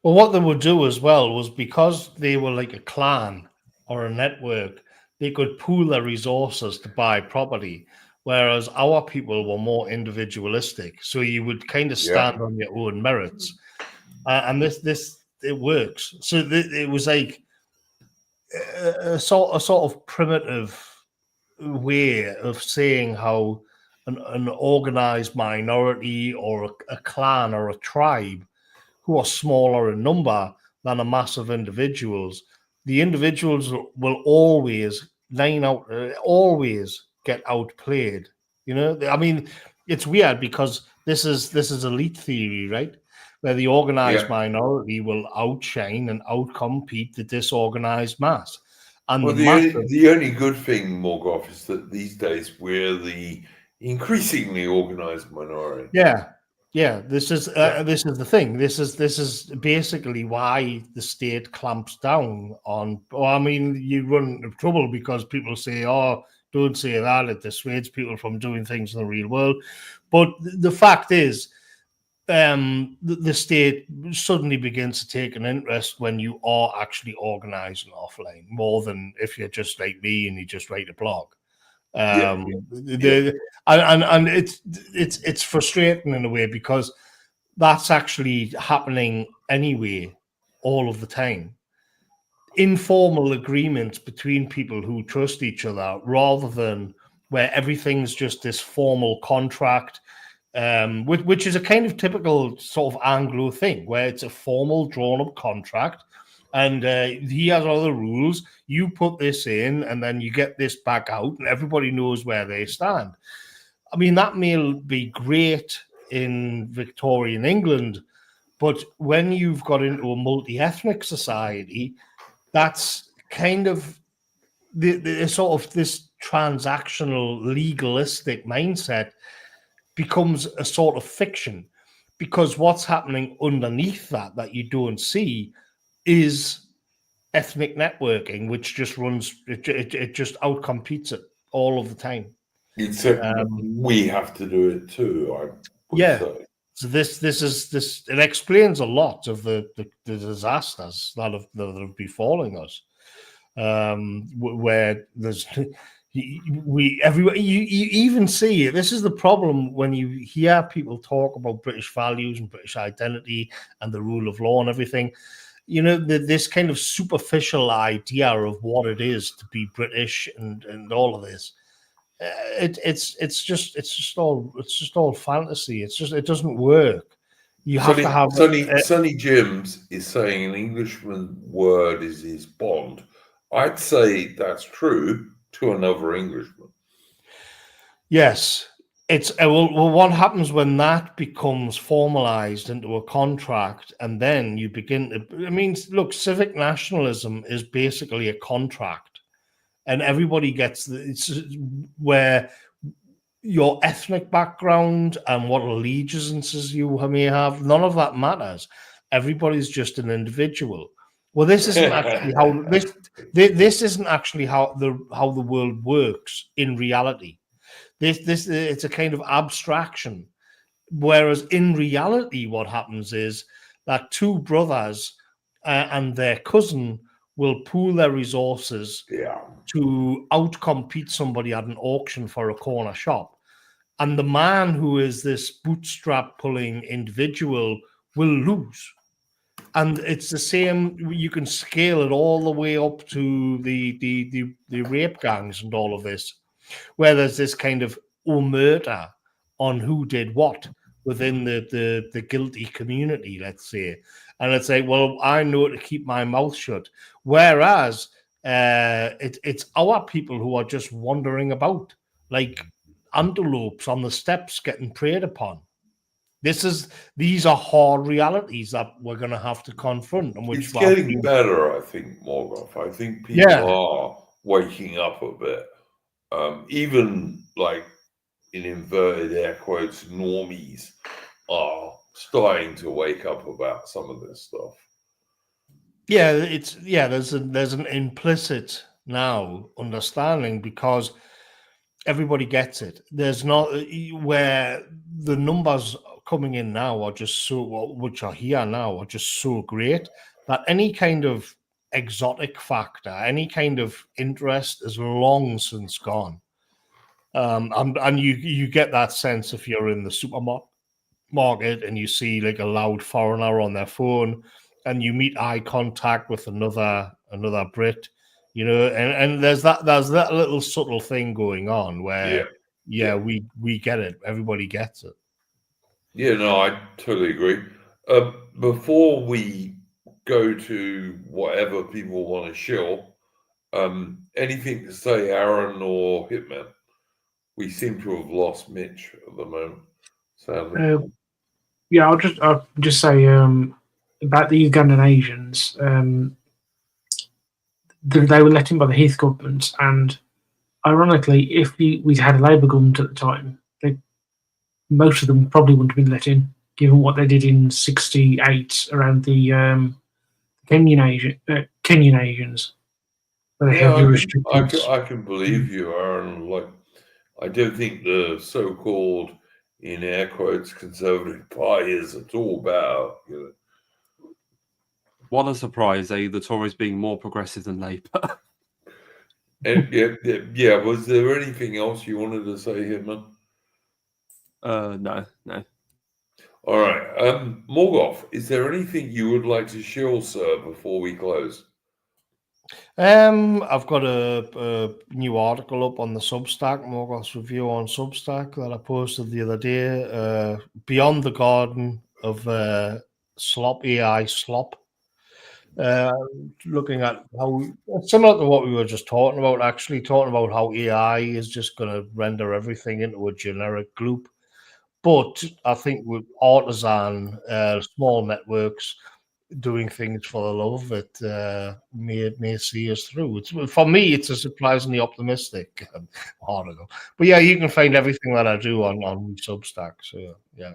Well, what they would do as well was, because they were like a clan or a network, they could pool their resources to buy property, whereas our people were more individualistic. So you would kind of stand on your own merits, and this it works. So it was like a sort of primitive way of saying how an organized minority or a clan or a tribe, who are smaller in number than a mass of individuals, the individuals will always always get outplayed. You know, I mean, it's weird because this is elite theory, right? Where the organized minority will outshine and outcompete the disorganized mass. And well, the only good thing, Morgoth, is that these days we're the increasingly organized minority. Yeah, this is the thing. This is basically why the state clamps down on. Well, I mean, you run into trouble because people say, "Oh, don't say that. It dissuades people from doing things in the real world." But the fact is, the state suddenly begins to take an interest when you are actually organizing offline, more than if you're just like me and you just write a blog. And it's frustrating in a way because that's actually happening anyway all of the time. Informal agreements between people who trust each other, rather than where everything's just this formal contract, which is a kind of typical sort of Anglo thing, where it's a formal drawn up contract. And here are the rules. You put this in, and then you get this back out, and everybody knows where they stand. I mean, that may be great in Victorian England, but when you've got into a multi-ethnic society, that's kind of the sort of this transactional, legalistic mindset becomes a sort of fiction, because what's happening underneath that you don't see is ethnic networking, which just runs, it just outcompetes it all of the time. Except we have to do it too. I would say. So this it explains a lot of the disasters that have befalling us, where there's everywhere you even see it. This is the problem when you hear people talk about British values and British identity and the rule of law and everything. You know, this kind of superficial idea of what it is to be British and all of this. It's just all fantasy. It doesn't work. You have to have Sonny Jims is saying an Englishman word is his bond. I'd say that's true to another Englishman. Yes, it's well. What happens when that becomes formalized into a contract, and then you begin to? I mean, look, civic nationalism is basically a contract, and everybody gets it's where your ethnic background and what allegiances you may have, none of that matters. Everybody's just an individual. Well, this isn't actually how this isn't actually how the world works in reality. This it's a kind of abstraction. Whereas in reality, what happens is that two brothers and their cousin will pool their resources to outcompete somebody at an auction for a corner shop. And the man who is this bootstrap pulling individual will lose. And it's the same, you can scale it all the way up to the rape gangs and all of this, where there's this kind of omerta on who did what within the guilty community, let's say. And it's like, well, I know to keep my mouth shut. Whereas it's our people who are just wandering about like antelopes on the steps getting preyed upon. These are hard realities that we're going to have to confront. And which it's getting better, I think, Morgoth. I think people are waking up a bit. Even like in inverted air quotes, normies are starting to wake up about some of this stuff. Yeah, there's an implicit now understanding because everybody gets it. There's not where the numbers coming in now are just which are here now are just so great that any kind of exotic factor, any kind of interest is long since gone. And you get that sense if you're in the supermarket and you see like a loud foreigner on their phone and you meet eye contact with another Brit, and there's that little subtle thing going on where we get it, everybody gets it. Yeah, no, I totally agree. Before we go to whatever people want to shill, anything to say, Aaron or Hitman? We seem to have lost Mitch at the moment, sadly. Yeah, I'll just say about the Ugandan Asians. They were let in by the Heath government, and ironically, if we'd had a Labour government at the time, most of them probably wouldn't have been let in, given what they did in '68 around the Kenyan Asians. I can believe you, Aaron. Like, I don't think the so-called, in air quotes, Conservative Party is at all bad. What a surprise, the Tories being more progressive than Labour. Yeah. Was there anything else you wanted to say, Hitman? No. All right. Morgoth, is there anything you would like to shill, sir, before we close? I've got a new article up on the Substack, Morgoth's review on Substack, that I posted the other day. Beyond the Garden of AI slop. Looking at how similar to what we were just talking about, actually talking about how AI is just going to render everything into a generic gloop. But I think with artisan small networks doing things for the love of it may see us through. For me, it's a surprisingly optimistic article. But yeah, you can find everything that I do on Substack. So yeah.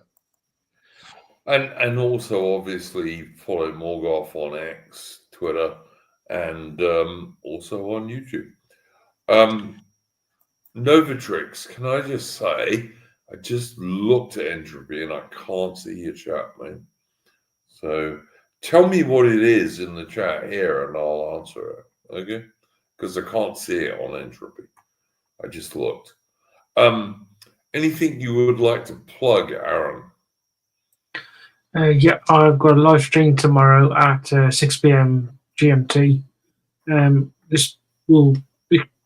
And also, obviously, follow Morgoth on X, Twitter, and also on YouTube. Novatrix, can I just say, I just looked at entropy and I can't see your chat, mate. So tell me what it is in the chat here and I'll answer it, okay? Because I can't see it on entropy. I just looked. Anything you would like to plug, Aaron? Yeah, I've got a live stream tomorrow at 6 p.m. GMT. This will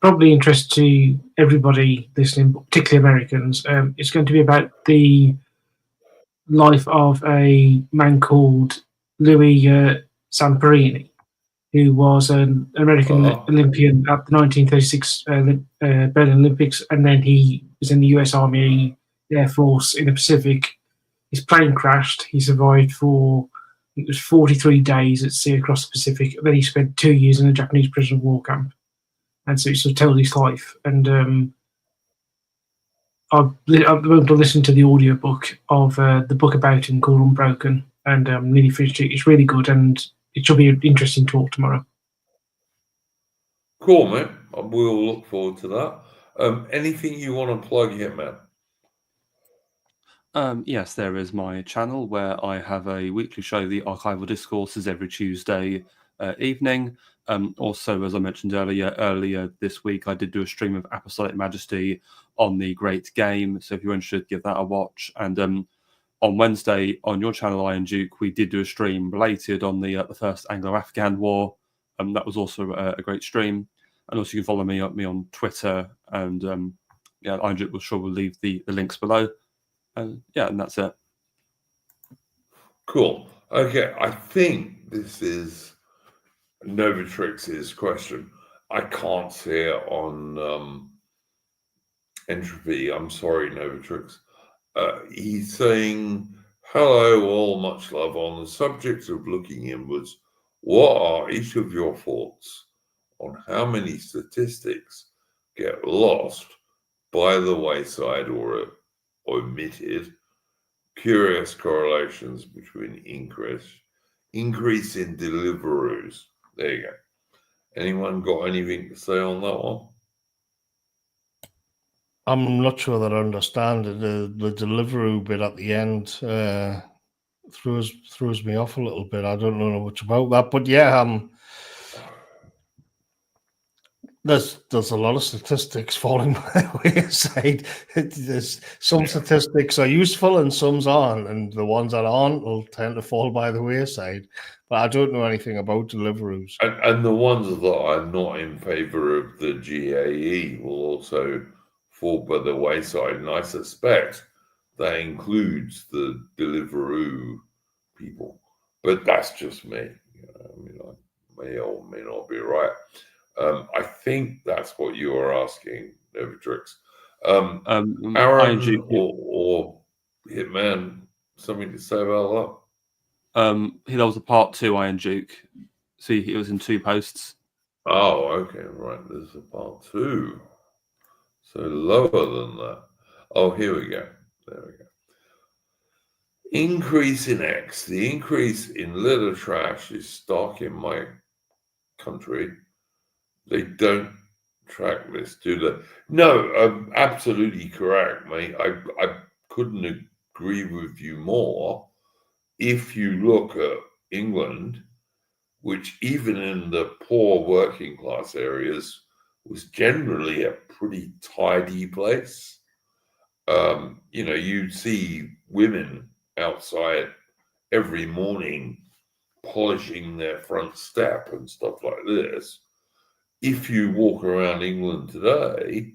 probably interest to everybody listening, particularly Americans. It's going to be about the life of a man called Louis Zamperini, who was an American Olympian at the 1936 Berlin Olympics, and then he was in the US Army Air Force in the Pacific. His plane crashed. He survived for, I think it was 43 days at sea across the Pacific. And then he spent 2 years in a Japanese prisoner of war camp. And so he sort of told his life. And I'm going to listen to the audiobook of the book about him called Unbroken, and nearly finished it. It's really good, and it should be an interesting talk tomorrow. Cool, mate. We'll look forward to that. Anything you want to plug here, man? Yes, there is my channel where I have a weekly show, the Archival Discourses, every Tuesday evening. Also, as I mentioned earlier this week, I did do a stream of Apostolic Majesty on the Great Game. So if you're interested, give that a watch. And on Wednesday on your channel, Iron Duke, we did do a stream related on the First Anglo-Afghan War. That was also a great stream. And also you can follow me on Twitter. And yeah, Iron Duke will leave the links below. And that's it. Cool. Okay, I think this is Novatrix's question. I can't see it on Entropy. I'm sorry, Novatrix. He's saying, hello all, much love. On the subject of looking inwards, what are each of your thoughts on how many statistics get lost by the wayside or omitted? Curious correlations between increase in Deliveroo's. There you go. Anyone got anything to say on that one? I'm not sure that I understand it. The Deliveroo bit at the end throws me off a little bit. I don't know much about that, but yeah, there's a lot of statistics falling by the wayside. There's some statistics are useful and some aren't, and the ones that aren't will tend to fall by the wayside. But I don't know anything about Deliveroo's. And the ones that are not in favour of the GAE will also fall by the wayside, and I suspect that includes the Deliveroo people. But that's just me. I mean, I may or may not be right. I think that's what you are asking, Novatrix. Aaron or Hitman, something to say about that? That was a part 2, Iron Duke. See, it was in 2 posts. Oh, okay, right. There's a part 2. So lower than that. Oh, here we go. There we go. Increase in X. The increase in litter trash is stark in my country. They don't track this, do they? No, absolutely correct, mate. I couldn't agree with you more. If you look at England, which even in the poor working class areas was generally a pretty tidy place. You'd see women outside every morning polishing their front step and stuff like this. If you walk around England today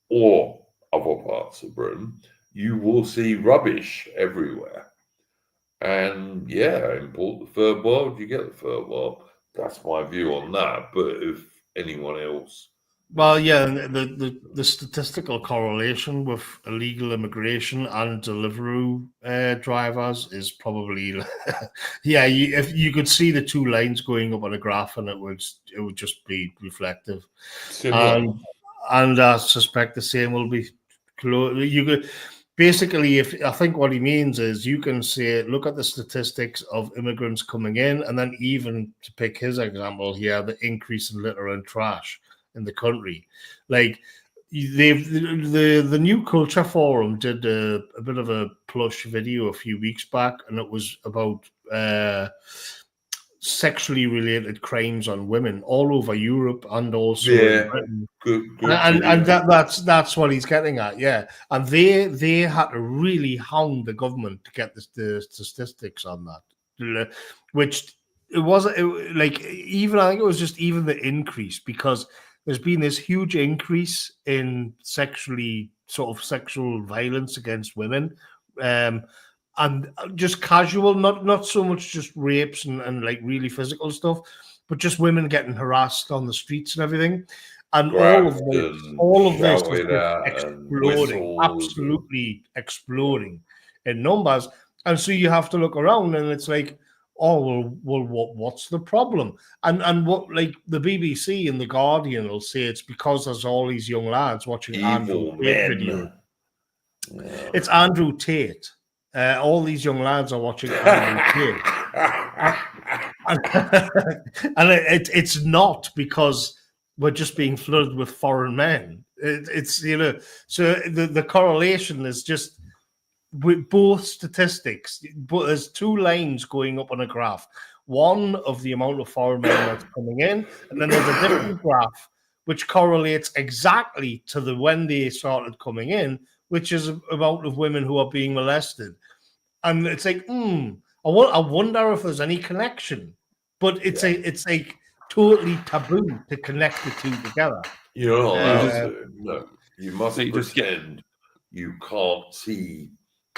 or other parts of Britain, you will see rubbish everywhere. And import the third world, you get the third world. That's my view on that. But if anyone else... Well, yeah, the statistical correlation with illegal immigration and Deliveroo drivers is probably, if you could see the 2 lines going up on a graph, and it would just be reflective. And I suspect the same will be close. You could basically, I think what he means is you can say, look at the statistics of immigrants coming in, and then even to pick his example here, the increase in litter and trash in the country. Like the New Culture Forum did a bit of a plush video a few weeks back, and it was about sexually related crimes on women all over Europe and also in Britain. Good and that's what he's getting at, and they had to really hound the government to get the statistics on that, which it wasn't like even I think it was just even the increase, because there's been this huge increase in sexual violence against women, and just casual, not so much just rapes and like really physical stuff, but just women getting harassed on the streets and everything. And all of this is just exploding, absolutely exploding in numbers. And so you have to look around, and it's like, oh well, what's the problem? And what, like, the BBC and the Guardian will say it's because there's all these young lads watching Andrew Tate videos. Yeah. It's Andrew Tate. All these young lads are watching Andrew Tate. And it's not because we're just being flooded with foreign men. It's so the correlation is just with both statistics, but there's two lines going up on a graph. One of the amount of foreign men that's coming in, and then there's a different graph which correlates exactly to the when they started coming in, which is amount of women who are being molested. And it's like, I wonder if there's any connection. But it's like totally taboo to connect the two together. You're not allowed to. No, you must pretend you can't see,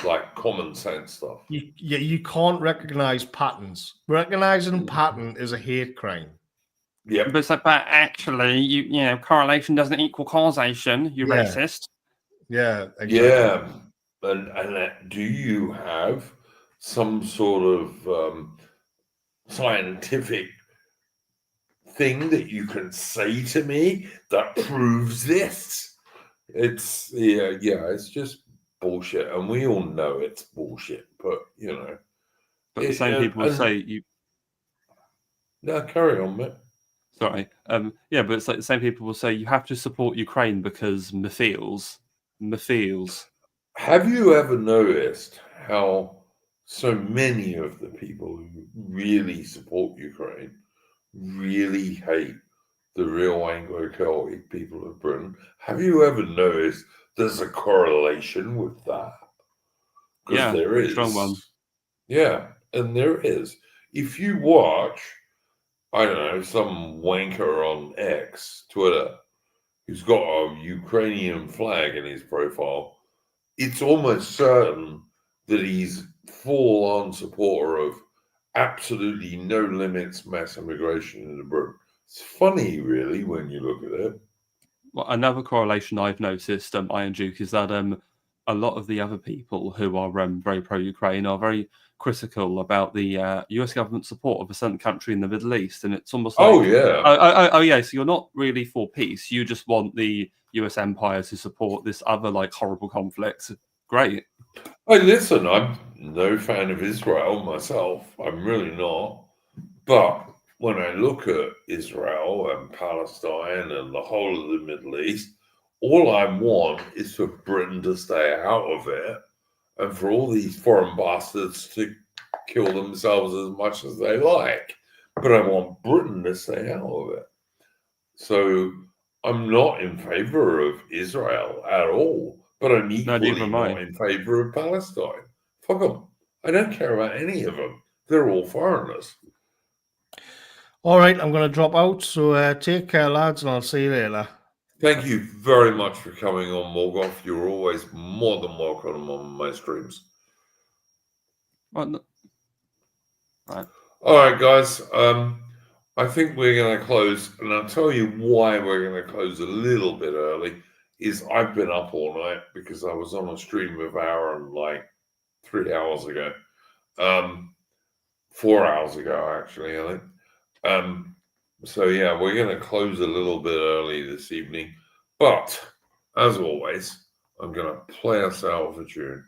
like, common sense stuff. You can't recognize patterns. Recognizing pattern is a hate crime. Yeah, but it's like, but actually, you know, correlation doesn't equal causation. You racist. Yeah, exactly. Yeah, and do you have some sort of scientific thing that you can say to me that proves this? It's it's just bullshit, and we all know it's bullshit. But but the same people will say you. No, carry on, mate. Sorry. But it's like the same people will say you have to support Ukraine because me feels. Have you ever noticed how so many of the people who really support Ukraine really hate the real Anglo-Celtic people of Britain? Have you ever noticed there's a correlation with that? Yeah, there is. Strong one. Yeah, and there is. If you watch, I don't know, some wanker on X, Twitter, who's got a Ukrainian flag in his profile, it's almost certain that he's full-on supporter of absolutely no limits mass immigration into Britain. It's funny, really, when you look at it. Well, another correlation I've noticed, Iron Duke, is that a lot of the other people who are very pro-Ukraine are very critical about the US government support of a certain country in the Middle East, and it's almost like, oh yeah, so you're not really for peace, you just want the US empire to support this other like horrible conflict. Great. Hey, listen, I'm no fan of Israel myself. I'm really not. But when I look at Israel and Palestine and the whole of the Middle East, all I want is for Britain to stay out of it and for all these foreign bastards to kill themselves as much as they like. But I want Britain to stay out of it. So I'm not in favor of Israel at all. But I'm equally not in favor of Palestine. Fuck them. I don't care about any of them. They're all foreigners. All right, I'm going to drop out. So take care, lads, and I'll see you later. Thank you very much for coming on, Morgoth. You're always more than welcome on my streams. Right. All right, guys. I think we're going to close, and I'll tell you why we're going to close a little bit early. Is I've been up all night because I was on a stream with Aaron like 3 hours ago. 4 hours ago, actually, I think. So, yeah, we're going to close a little bit early this evening. But, as always, I'm going to play us out with a tune.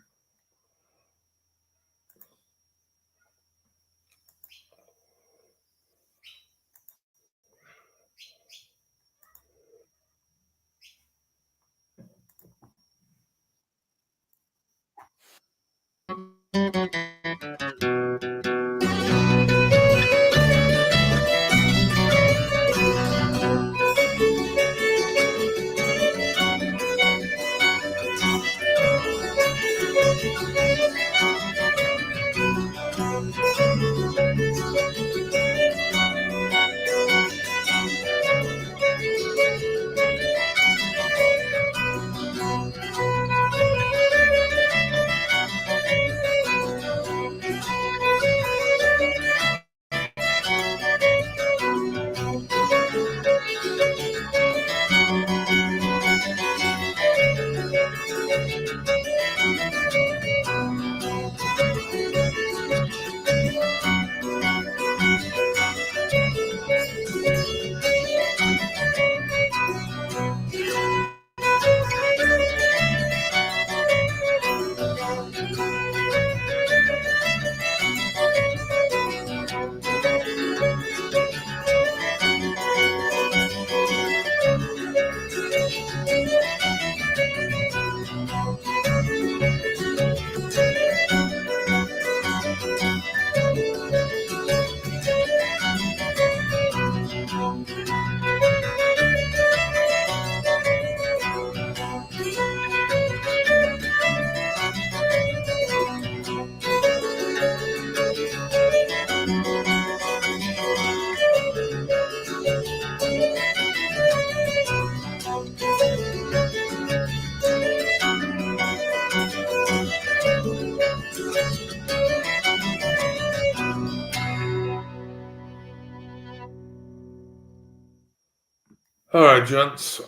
All right, gents.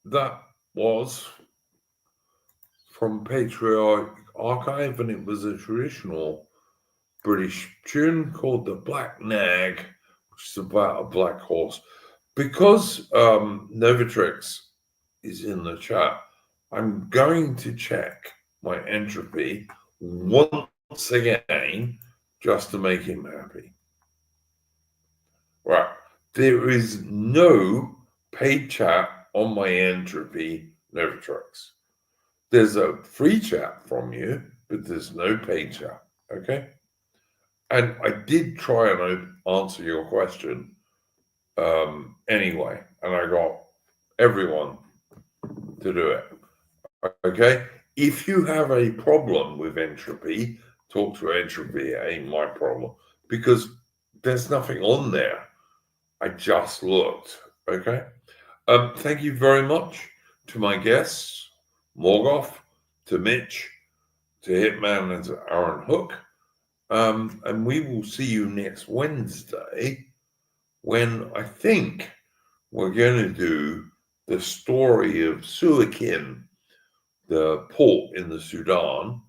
That was from Patriarch Archive, and it was a traditional British tune called The Black Nag, which is about a black horse. Because Novatrix is in the chat, I'm going to check my entropy once again just to make him happy. Right. There is no paid chat on my entropy Novatrix. There's a free chat from you, but there's no paid chat. Okay. And I did try and answer your question anyway, and I got everyone to do it. Okay. If you have a problem with entropy, talk to entropy. It ain't my problem because there's nothing on there. I just looked. Okay. Thank you very much to my guests, Morgoth, to Mitch, to Hitman, and to Aaron Hook. And we will see you next Wednesday when I think we're going to do the story of Suakin, the port in the Sudan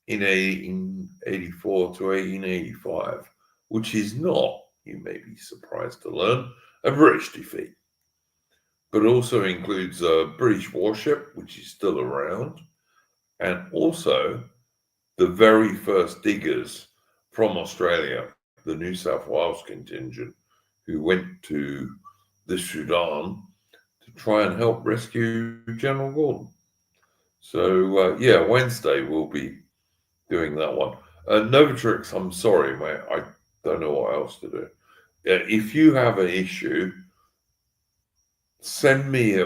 in 1884 to 1885, which is not, you may be surprised to learn, a British defeat, but also includes a British warship, which is still around, and also the very first diggers from Australia, the New South Wales contingent, who went to the Sudan to try and help rescue General Gordon. So, yeah, Wednesday we'll be doing that one. Novatrix, I'm sorry, mate. I don't know what else to do. If you have an issue, send me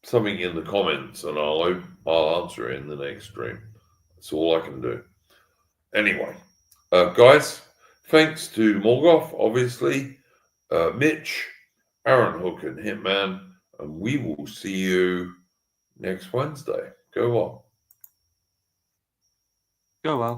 something in the comments and I'll answer it in the next stream. That's all I can do. Anyway, guys, thanks to Morgoth, obviously, Mitch, Aaron Hook, and Hitman, and we will see you next Wednesday. Go on. Go well.